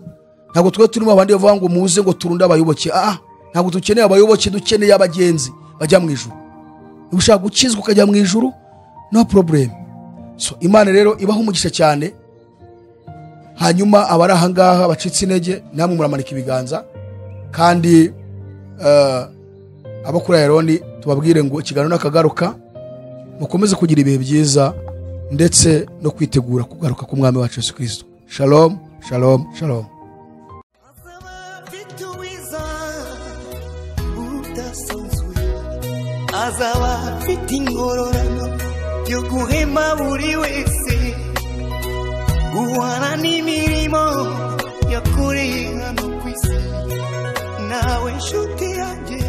Ntabwo twe turimo abandi bavuga ngo muze ngo turunde abayoboke. Ntabwo dukeneye abayoboke, dukeneye abagenzi bajya mu ijuru. Niba ushaka gukizwa ukajya mu ijuru, no problem. So Imana rero ibaho umugisha cyane. Hanyuma abari aha ngaha bacitse intege, namwe muramanika ibiganza, kandi abo kuri Iron tubabwire ngo ikiganiro nakagaruka, mukomeze kugira ibihe byiza ndetse no kwitegura kugaruka k'umwami wacu Yesu Kristo. Shalom, shalom, shalom. Azaba afite ingororano yo guhema buri wese, guhana n'imirimo yakoreye hano ku isi. Nawe nshuti yanjye